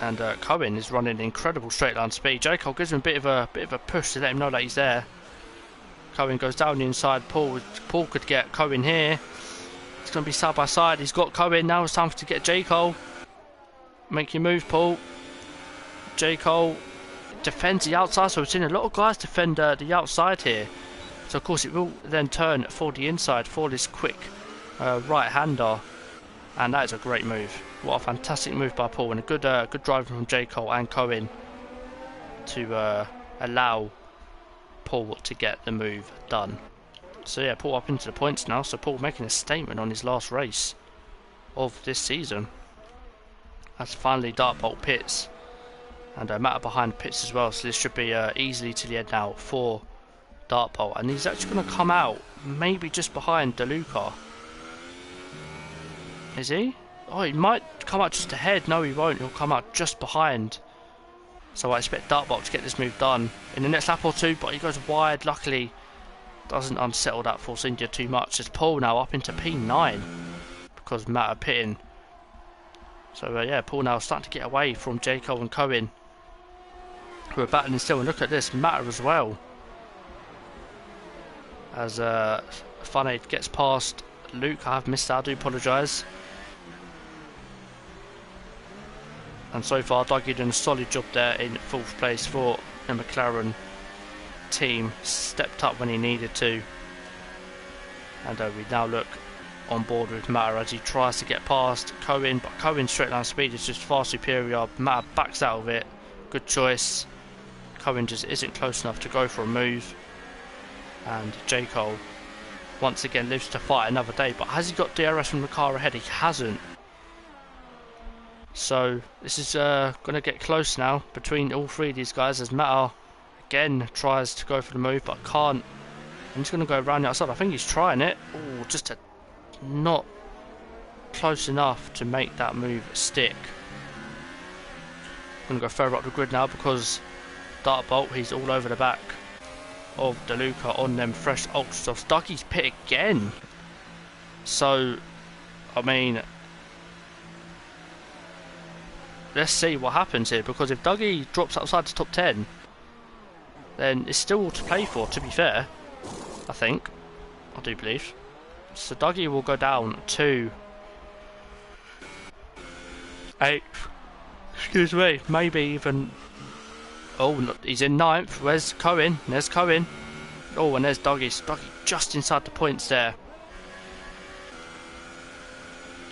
And Cohen is running incredible straight line speed. J. Cole gives him a bit of a push to let him know that he's there. Cohen goes down the inside. Paul could get Cohen here. It's going to be side by side. He's got Cohen. Now it's time to get J. Cole. Make your move, Paul. J. Cole defends the outside, so we've seen a lot of guys defend the outside here. So of course it will then turn for the inside for this quick right-hander, and that is a great move. What a fantastic move by Paul, and a good driving from J. Cole and Cohen to allow Paul to get the move done. So yeah, Paul up into the points now. So Paul making a statement on his last race of this season. That's finally Dartbolt pits, and Matter behind pits as well. So this should be easily to the end now for Dartbolt, and he's actually going to come out maybe just behind DeLuca. Is he? Oh, he might come out just ahead. No, he won't. He'll come out just behind. So I expect Dartbolt to get this move done in the next lap or two, but he goes wide. Luckily, doesn't unsettle that Force India too much. It's Paul now up into P9 because Matter pitting. So yeah, Paul now starting to get away from J. Cole and Cohen, who are battling still. And look at this, Matter as well. As Funaid gets past Luke. I have missed that, I do apologise. And so far, Dougie doing a solid job there in 4th place for the McLaren team. Stepped up when he needed to. And we now look on board with Matter as he tries to get past Cohen, but Cohen's straight line speed is just far superior. Matter backs out of it. Good choice. Cohen just isn't close enough to go for a move. And J. Cole once again lives to fight another day, but has he got DRS from the car ahead? He hasn't. So this is going to get close now between all three of these guys as Matter again tries to go for the move but can't. And he's going to go around the outside. I think he's trying it. Oh, just not close enough to make that move stick. I'm going to go further up the grid now because Dartbolt, he's all over the back of DeLuca on them fresh ultra softs. Dougie's pit again. So, I mean, let's see what happens here, because if Dougie drops outside the top 10, then it's still all to play for, to be fair. I think. I do believe. So Dougie will go down to 8th. Excuse me. Maybe even... Oh, look, he's in 9th. Where's Cohen? There's Cohen. Oh, and there's Dougie. Dougie just inside the points there.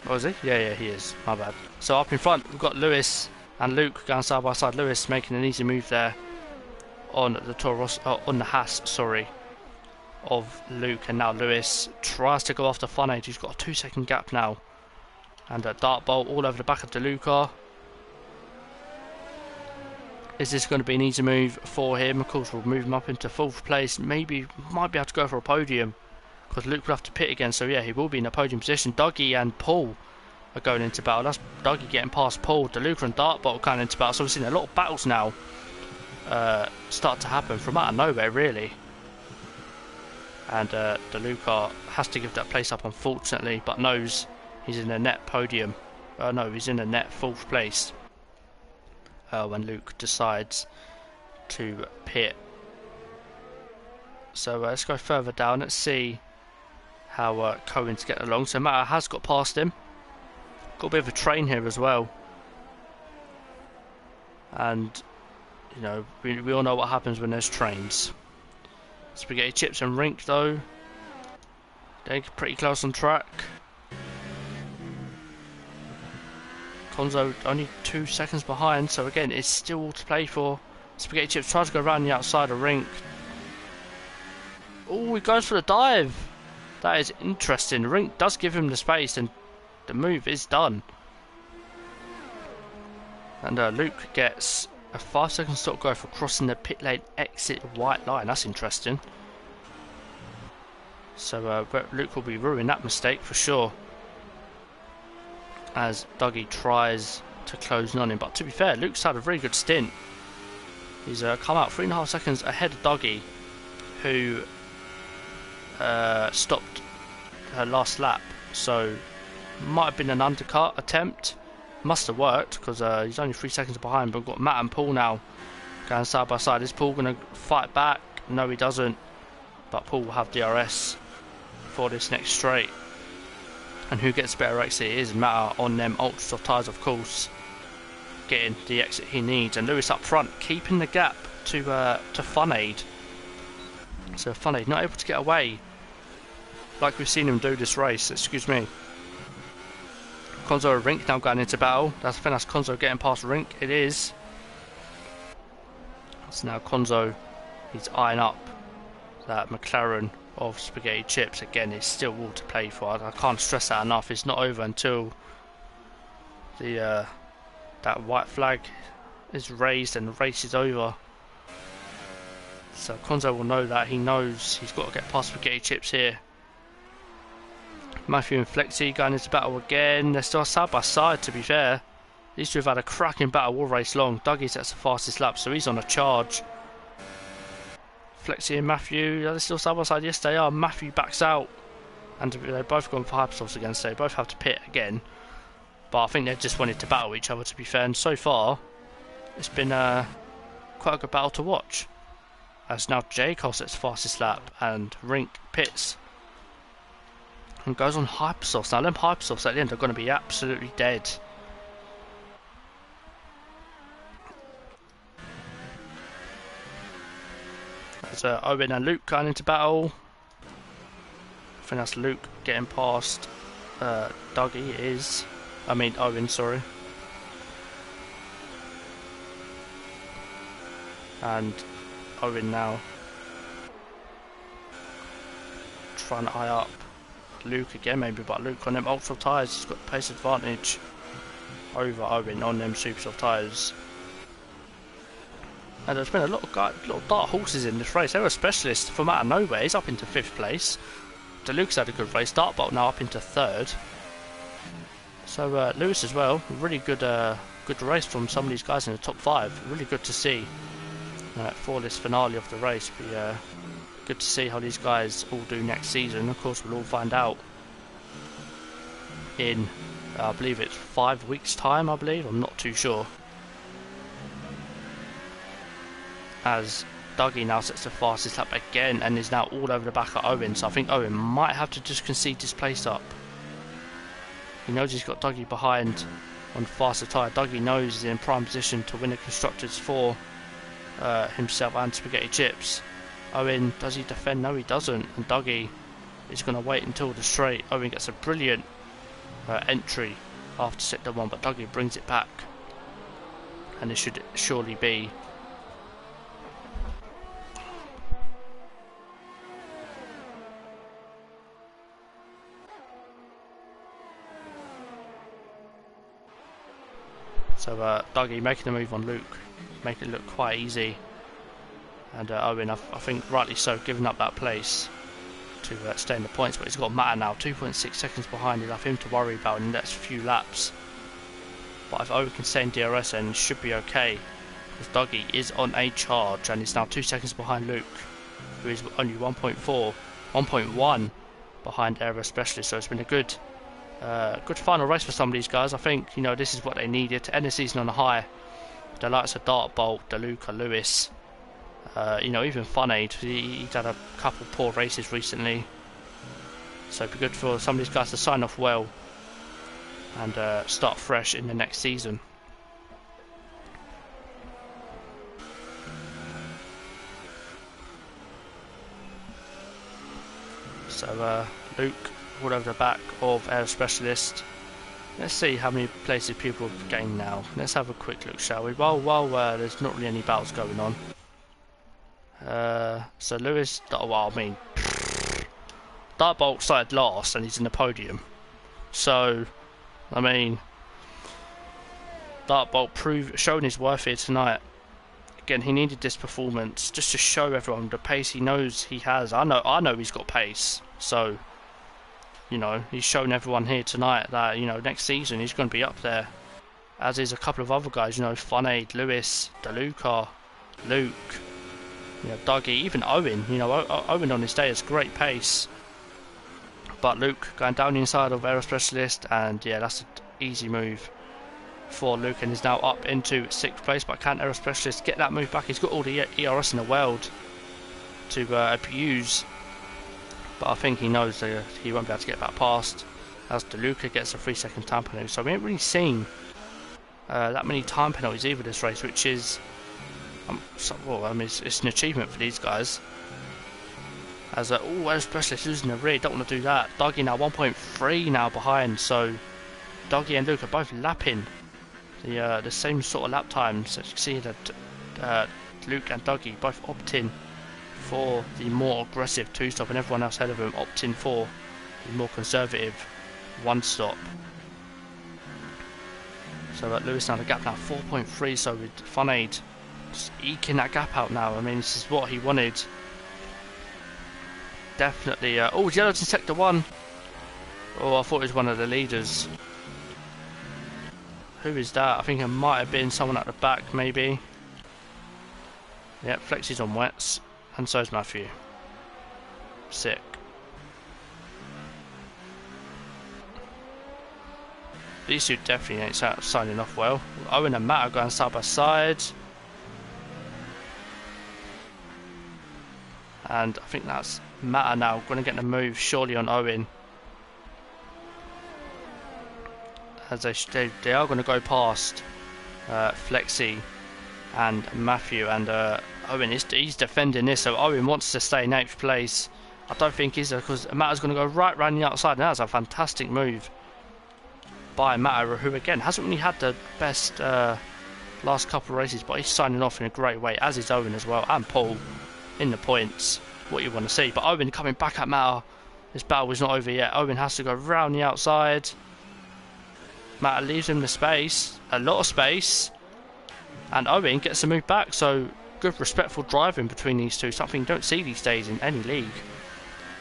Oh, is he? Yeah, he is. My bad. So up in front, we've got Lewis and Luke going side by side. Lewis making an easy move there on the on the Haas, sorry, of Luke, and now Lewis tries to go after Funage. He's got a 2-second gap now, and a Dartbolt all over the back of DeLuca. Is this going to be an easy move for him? Of course, we'll move him up into 4th place. Maybe might be able to go for a podium, because Luke will have to pit again. So yeah, he will be in a podium position. Dougie and Paul are going into battle. That's Dougie getting past Paul. DeLuca and Dartbolt going into battle. So we're seeing a lot of battles now start to happen from out of nowhere, really. And DeLuca has to give that place up, unfortunately, but knows he's in a net podium. No, he's in a net 4th place when Luke decides to pit. So let's go further down. Let's see how Cohen's getting along. So Matter has got past him. Got a bit of a train here as well. And, you know, we all know what happens when there's trains. Spaghetti Chips and Rink, though, they're pretty close on track. Konzo only 2 seconds behind, so again, it's still all to play for. Spaghetti Chips tries to go around the outside of Rink. Oh, he goes for the dive. That is interesting. Rink does give him the space, and the move is done. And Luke gets a 5-second stop go for crossing the pit lane exit white line. That's interesting. So Luke will be ruining that mistake for sure, as Dougie tries to close in on him. But to be fair, Luke's had a very good stint. He's come out 3.5 seconds ahead of Dougie, who stopped her last lap. So might have been an undercut attempt. Must have worked, because he's only 3 seconds behind. But we've got Matt and Paul now going side by side. Is Paul going to fight back? No, he doesn't. But Paul will have DRS for this next straight. And who gets better exit? It is Matter on them ultra soft tyres, of course, getting the exit he needs. And Lewis up front, keeping the gap to Funaid. So Funaid not able to get away like we've seen him do this race. Excuse me. Konzo and Rink now going into battle. I think that's Konzo getting past Rink. It is. So now Konzo, he's eyeing up that McLaren of Spaghetti Chips. Again, it's still all to play for. I can't stress that enough. It's not over until the that white flag is raised and the race is over. So Konzo will know that. He knows he's got to get past Spaghetti Chips here. Matthew and Flexi going into battle again. They're still side by side, to be fair. These two have had a cracking battle all race long. Dougie's at the fastest lap, so he's on a charge. Flexi and Matthew, are they still side by side? Yes, they are. Matthew backs out, and they've both gone for hypersofts again, so they both have to pit again. But I think they just wanted to battle each other, to be fair. And so far, it's been quite a good battle to watch. As now J. Cole sets fastest lap, and Rink pits and goes on hypersofts. Now them hypersofts at the end are going to be absolutely dead. There's Owen and Luke going into battle. I think that's Luke getting past Owen, sorry. And Owen now trying to eye up Luke again maybe, but Luke on them ultra tyres, he's got pace advantage over Owen on them super soft tyres. And there's been a lot of dark horses in this race. They were a specialist from out of nowhere. He's up into 5th place. Luke's had a good race. Dartbolt now up into 3rd. So Lewis as well. Really good race from some of these guys in the top 5. Really good to see for this finale of the race. Be good to see how these guys all do next season. Of course, we'll all find out in I believe it's 5 weeks' time. I'm not too sure. As Dougie now sets the fastest lap again and is now all over the back of Owen, so I think Owen might have to just concede this place up. He knows he's got Dougie behind on faster tyre. Dougie knows he's in prime position to win the Constructors for himself and Spaghetti Chips. Owen, does he defend? No, he doesn't. And Dougie is going to wait until the straight. Owen gets a brilliant entry after sector 1, but Dougie brings it back. And it should surely be so Dougie making the move on Luke, making it look quite easy, and Owen, I think rightly so, giving up that place to stay in the points, but he's got Matter now, 2.6 seconds behind. He'll have him to worry about in the next few laps. But if Owen can stay in DRS, then it should be okay, because Dougie is on a charge and he's now 2 seconds behind Luke, who is only 1.1 behind Aero Specialist. So it's been a good final race for some of these guys. I think this is what they needed to end the season on a high. The likes of Dartbolt, DeLuca, Lewis, even Funaid. He's had a couple poor races recently, so it'd be good for some of these guys to sign off well and start fresh in the next season. So Luke all over the back of Air Specialist. Let's see how many places people have gained now. Let's have a quick look, shall we? While there's not really any battles going on. So Lewis, Dartbolt started last and he's in the podium. So, Dartbolt shown his worth here tonight. Again, he needed this performance just to show everyone the pace he knows he has. I know he's got pace. So, he's shown everyone here tonight that, next season he's going to be up there. As is a couple of other guys, Funaid, Lewis, DeLuca, Luke, Dougie, even Owen. Owen on his day has great pace. But Luke going down the inside of Aero Specialist, and yeah, that's an easy move for Luke, and is now up into 6th place. But can Aero Specialist get that move back? He's got all the ERS in the world to abuse. But I think he knows that he won't be able to get that past, as DeLuca gets a 3-second time penalty. So we haven't really seen that many time penalties either this race, which is, it's an achievement for these guys. As Aero Specialist losing the rear, don't want to do that. Dougie now 1.3 now behind, so Dougie and Luke are both lapping the same sort of lap times. So you can see that Luke and Dougie both opting for the more aggressive 2-stop, and everyone else ahead of him opting for the more conservative 1-stop. So Lewis now the gap now 4.3, so with Funaid just eking that gap out now. This is what he wanted. Definitely. Yellow's in sector 1. Oh, I thought it was one of the leaders. Who is that? I think it might have been someone at the back, maybe. Yep, Flexi's on wets. And so is Matthew. Sick. These two definitely ain't signing off well. Owen and Matt are going side by side. And I think that's Matt now going to get the move surely on Owen. As they are going to go past Flexi and Matthew, and Owen he's defending this, so Owen wants to stay in 8th place. I don't think is there, because Matta's going to go right round the outside. Now that's a fantastic move by Matta, who again hasn't really had the best last couple of races, but he's signing off in a great way, as is Owen as well, and Paul in the points. What you want to see. But Owen coming back at Matta. This battle is not over yet. Owen has to go round the outside. Matta leaves him the space, a lot of space, and Owen gets to move back. So good, respectful driving between these two. Something you don't see these days in any league.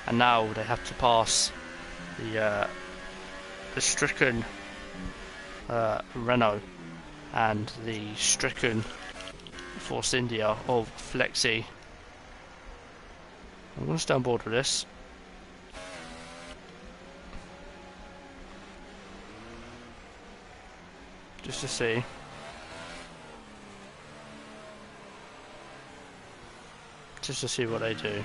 And now they have to pass the stricken Renault and the stricken Force India of Flexi. I'm going to stay on board with this. Just to see. Just to see what they do.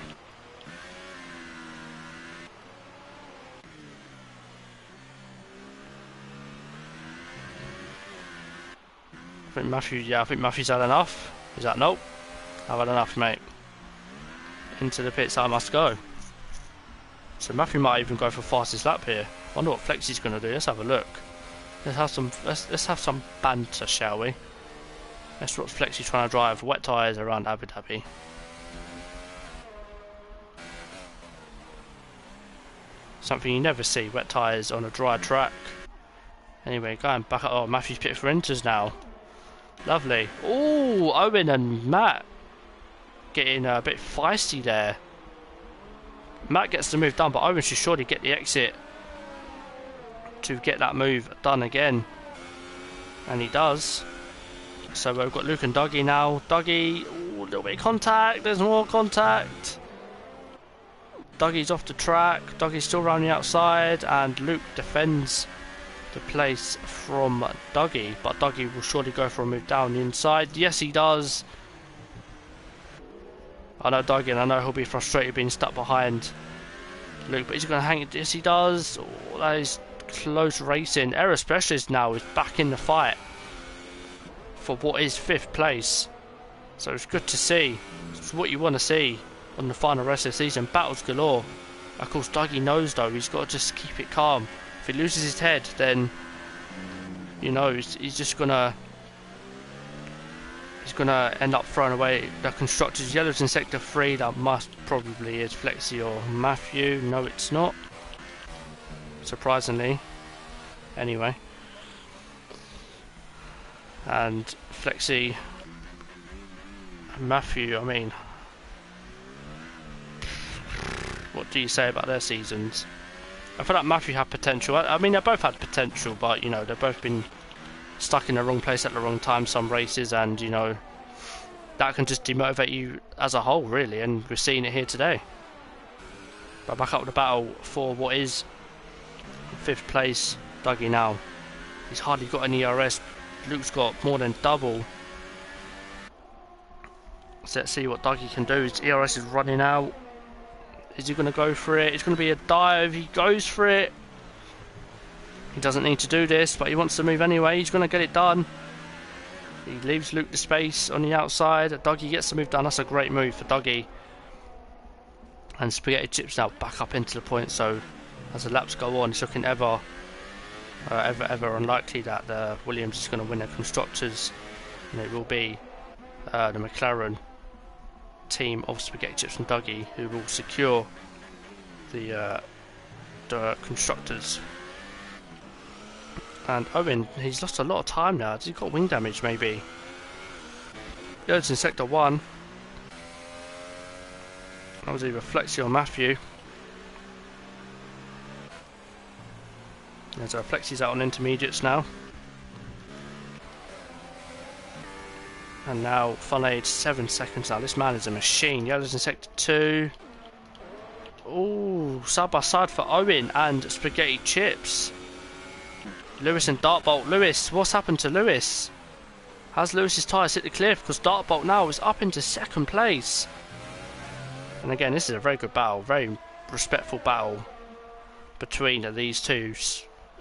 I think Matthew's had enough. Is that nope? I've had enough, mate. Into the pits I must go. So Matthew might even go for fastest lap here. Wonder what Flexi's going to do. Let's have a look. Let's have some banter, shall we? That's what Flexi's trying to drive. Wet tyres around Abu Dhabi. Something you never see. Wet tyres on a dry track. Anyway, going back up. Oh, Matthew's pit for Inters now. Lovely. Oh, Owen and Matt getting a bit feisty there. Matt gets the move done, but Owen should surely get the exit to get that move done again. And he does. So we've got Luke and Dougie now. Dougie, ooh, a little bit of contact. There's more contact. Dougie's off the track. Dougie's still around the outside. And Luke defends the place from Dougie. But Dougie will surely go for a move down the inside. Yes, he does. I know Dougie, and I know he'll be frustrated being stuck behind Luke, but he's going to hang it. Yes, he does. Oh, that is close racing. Error Specialist now is back in the fight for what is 5th place. So it's good to see. It's what you want to see on the final rest of the season. Battles galore. Of course, Dougie knows though, he's got to just keep it calm. If he loses his head, then you know he's just gonna end up throwing away the constructors. Yellows in sector 3, that must probably is Flexi or Matthew. No, it's not, surprisingly. Anyway, and Flexi and Matthew, I mean, what do you say about their seasons? I feel like Matthew had potential. I mean, they both had potential, but you know, they've both been stuck in the wrong place at the wrong time some races, and you know that can just demotivate you as a whole, really, and we're seeing it here today. But back up with the battle for what is 5th place. Dougie now, he's hardly got an ERS. Luke's got more than double. So let's see what Dougie can do. His ERS is running out. Is he going to go for it? It's going to be a dive. He goes for it. He doesn't need to do this, but he wants to move anyway. He's going to get it done. He leaves Luke the space on the outside. Dougie gets the move done. That's a great move for Dougie. And Spaghetti Chips now back up into the point. So as the laps go on, it's looking ever unlikely that the Williams is going to win the constructors, and it will be the McLaren team of Spaghetti Chips and Dougie who will secure the constructors. And Owen, he's lost a lot of time now. Has he got wing damage maybe? Goes in sector 1. That was either Flexi or Matthew. There's Flexi's out on intermediates now. And now Fun Aid 7 seconds now. This man is a machine. Yellow's in sector 2. Ooh, side by side for Owen and Spaghetti Chips. Lewis and Dartbolt. Lewis, what's happened to Lewis? Has Lewis's tyres hit the cliff? Because Dartbolt now is up into 2nd place. And again, this is a very good battle. Very respectful battle between these two.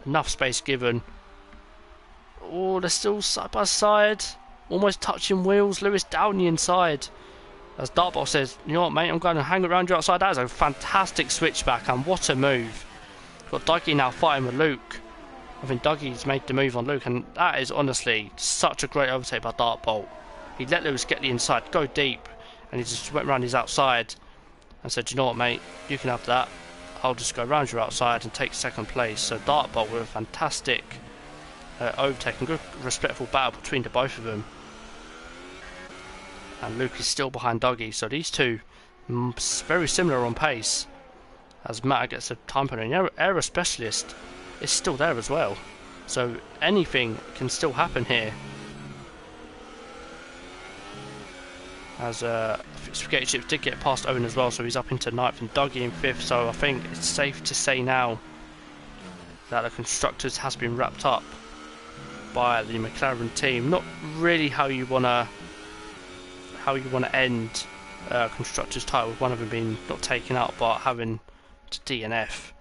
Enough space given. Oh, they're still side by side. Almost touching wheels. Lewis down the inside. As Dartbolt says, you know what, mate, I'm going to hang around you outside. That is a fantastic switchback, and what a move. Got Dougie now fighting with Luke. I think Dougie's made the move on Luke, and that is honestly such a great overtake by Dartbolt. He let Lewis get the inside, go deep, and he just went around his outside and said, you know what, mate, you can have that. I'll just go around your outside and take second place. So Dartbolt with a fantastic overtake and good respectful battle between the both of them. And Luke is still behind Dougie, so these two very similar on pace. As Matt gets a time penalty, and Error Specialist is still there as well. So anything can still happen here. As Spaghetti Chips did get past Owen as well, so he's up into 9th and Dougie in 5th. So I think it's safe to say now that the Constructors has been wrapped up by the McLaren team. Not really how you wanna end Constructors title, with one of them being not taken up, but having to DNF.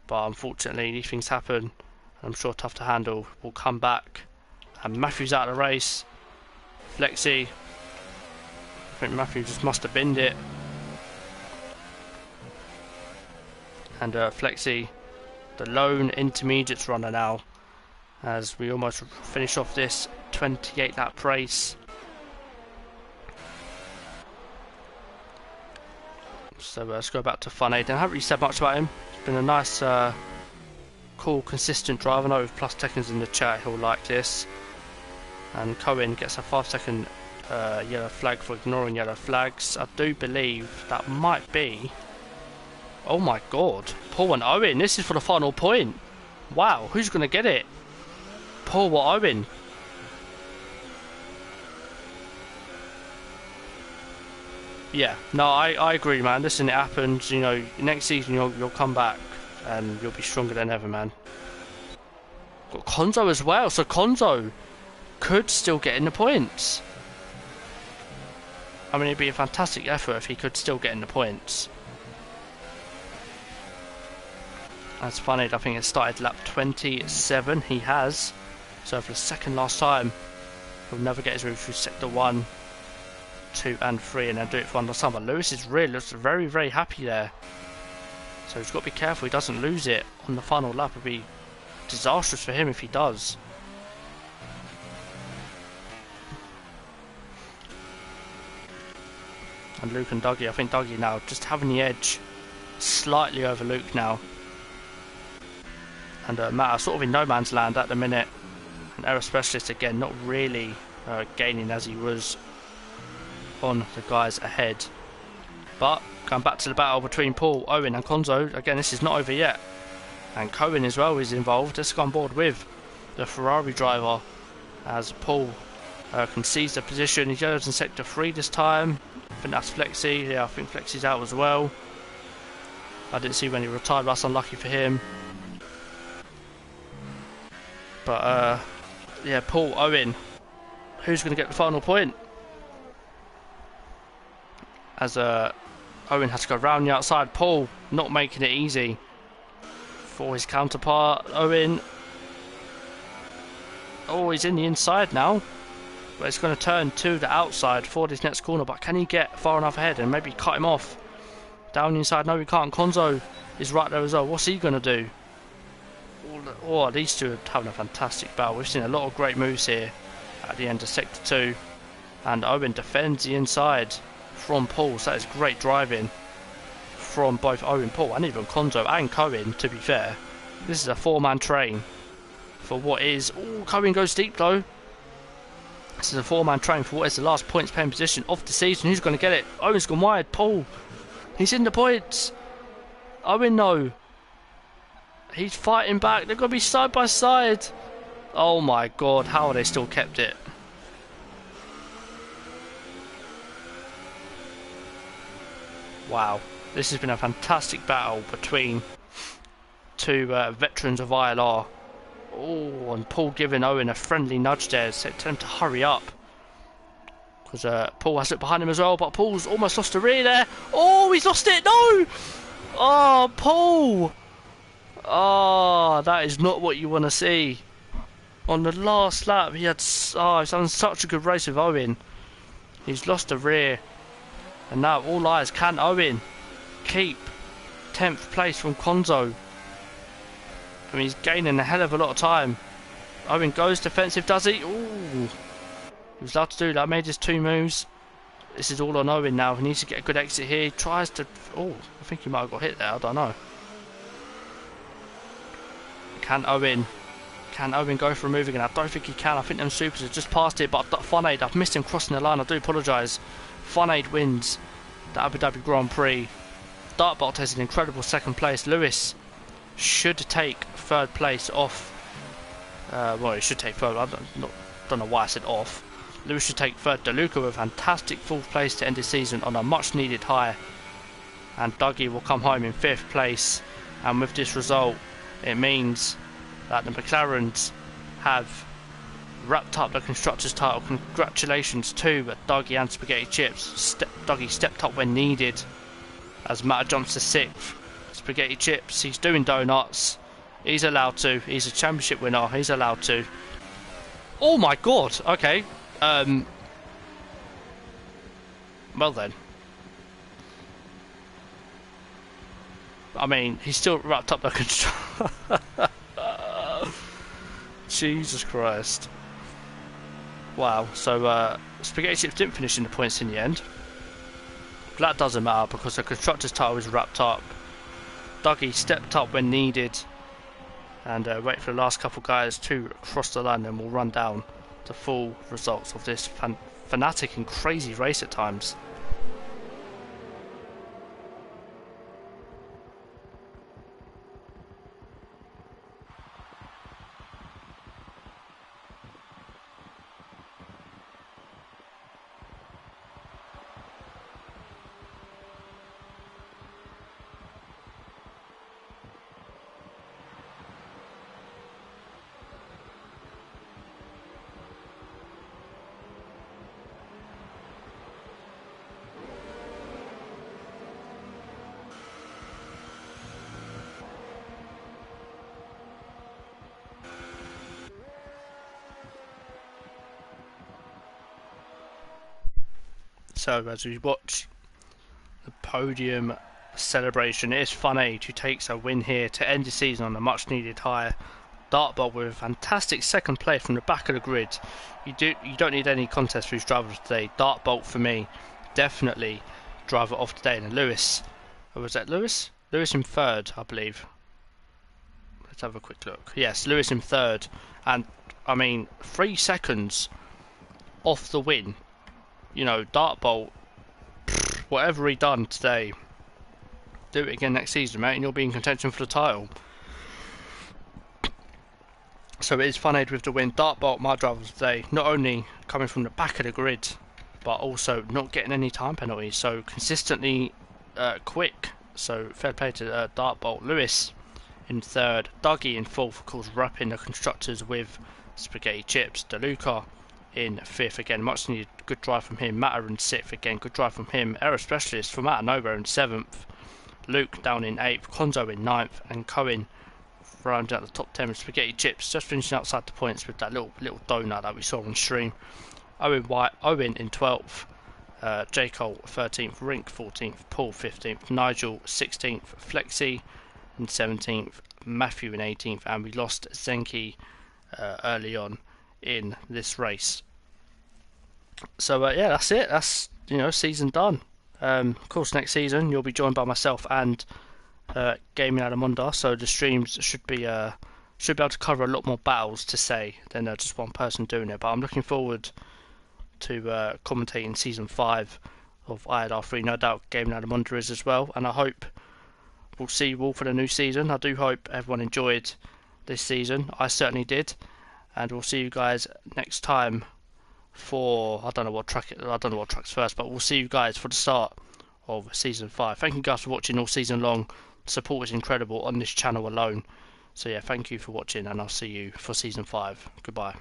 But unfortunately, these things happen. I'm sure Tough to Handle will come back. And Matthews out of the race. Flexi. I think Matthews just must have binned it. And Flexi, the lone intermediates runner now, as we almost finish off this 28 lap race. So let's go back to Fun Aiden. I haven't really said much about him. It's been a nice, cool, consistent drive. I know with Plus Tekkens in the chat he'll like this. And Cohen gets a 5-second yellow flag for ignoring yellow flags. I do believe that might be... Oh my god. Paul and Owen. This is for the final point. Wow, who's going to get it? Paul or Owen? Yeah, no, I agree, man. Listen, it happens. You know, next season you'll come back and you'll be stronger than ever, man. Got Konzo as well, so Konzo could still get in the points. I mean, it'd be a fantastic effort if he could still get in the points. That's funny. I think it started lap 27. He has. So for the second last time, he'll never get his route through sector 1. 2 and 3, and then do it for one last time. But Lewis is really looks very, very happy there. So he's got to be careful he doesn't lose it on the final lap. It'd be disastrous for him if he does. And Luke and Dougie, I think Dougie now just having the edge slightly over Luke now. And Matt are sort of in no man's land at the minute. And Error Specialist again not really gaining as he was on the guys ahead. But going back to the battle between Paul, Owen and Konzo, again this is not over yet, and Cohen as well is involved. Let's go on board with the Ferrari driver as Paul concedes the position. He goes in sector 3 this time. I think that's Flexi. Yeah, I think Flexi's out as well. I didn't see when he retired, that's unlucky for him. But yeah, Paul, Owen, who's going to get the final point? As Owen has to go round the outside. Paul not making it easy for his counterpart. Owen, oh, he's in the inside now, but it's going to turn to the outside for this next corner. But can he get far enough ahead and maybe cut him off down the inside? No, he can't. Konzo is right there as well. What's he going to do? Oh, these two are having a fantastic battle. We've seen a lot of great moves here at the end of sector 2, and Owen defends the inside from Paul, so that is great driving from both Owen, Paul, and even Konzo and Cohen, to be fair. This is a 4-man train for what is... Oh, Cohen goes deep though. This is a 4-man train for what is the last points paying position of the season. Who's going to get it? Owen's gone wide. Paul, he's in the points. Owen, no. He's fighting back. They're going to be side by side. Oh my god, how have they still kept it? Wow, this has been a fantastic battle between two veterans of ILR. Oh, and Paul giving Owen a friendly nudge there, so tell him to hurry up. Because Paul has it behind him as well, but Paul's almost lost the rear there. Oh, he's lost it, no! Oh, Paul! Oh, that is not what you want to see. On the last lap, he had... Oh, he's done such a good race with Owen. He's lost the rear. And now all eyes, can Owen keep 10th place from Konzo? I mean, he's gaining a hell of a lot of time. Owen goes defensive, does he? Ooh. He was allowed to do that, made his 2 moves. This is all on Owen now. He needs to get a good exit here. He tries to... Oh, I think he might have got hit there. I don't know. Can Owen go for a move again? I don't think he can. I think them supers have just passed it. But Funaid, I've missed him crossing the line. I do apologise. Funaid wins the Abu Dhabi Grand Prix. Dartbolt has an incredible 2nd place. Lewis should take 3rd place off. Well, he should take 3rd. I don't know why I said off. Lewis should take 3rd. DeLuca with a fantastic 4th place to end the season on a much needed high. And Dougie will come home in 5th place. And with this result, it means that the McLarens have wrapped up the Constructors' title. Congratulations to Dougie and Spaghetti Chips. Dougie stepped up when needed as Matt jumps to 6th. Spaghetti Chips, he's doing donuts. He's allowed to. He's a championship winner. He's allowed to. Oh my god. Okay. Well then. I mean, he's still wrapped up the control. Jesus Christ. Wow. So, Spaghetti Chips didn't finish in the points in the end. But that doesn't matter because the Constructors' title is wrapped up. Dougie stepped up when needed. And wait for the last couple guys to cross the line, and we'll run down the full results of this fanatic and crazy race at times. So as we watch the podium celebration, it is Funaid who takes a win here to end the season on a much needed high. Dartbolt with a fantastic 2nd place from the back of the grid. You don't need any contest for his drivers today. Dartbolt for me, definitely driver of today. And Lewis, or was that Lewis? Lewis in 3rd, I believe. Let's have a quick look. Yes, Lewis in 3rd, and I mean 3 seconds off the win. You know, Dartbolt, whatever he done today, do it again next season, mate, and you'll be in contention for the title. So it is Funaid with the win. Dartbolt, my driver today, not only coming from the back of the grid, but also not getting any time penalties. So consistently quick. So fair play to Dartbolt. Lewis in 3rd, Dougie in 4th, of course, wrapping the Constructors with Spaghetti Chips. DeLuca in 5th again, much needed good drive from him. Matter in 6th again, good drive from him. Error Specialist from out of nowhere in 7th. Luke down in 8th, Konzo in 9th, and Cohen rounding out the top 10 with Spaghetti Chips, just finishing outside the points with that little donut that we saw on stream. Owen in 12th, J. Cole 13th, Rink 14th, Paul 15th, Nigel 16th, Flexi in 17th, Matthew in 18th, and we lost Zenki early on in this race. So yeah, that's it. That's, you know, season done. Of course, next season you'll be joined by myself and Gaming Alamonda, so the streams should be able to cover a lot more battles to say than just one person doing it. But I'm looking forward to commentating season 5 of ILR3. No doubt Gaming Alamonda is as well, and I hope we'll see you all for the new season. I do hope everyone enjoyed this season. I certainly did. And we'll see you guys next time for, I don't know what track's first, but we'll see you guys for the start of season 5. Thank you guys for watching all season long. The support is incredible on this channel alone. So yeah, thank you for watching, and I'll see you for season 5. Goodbye.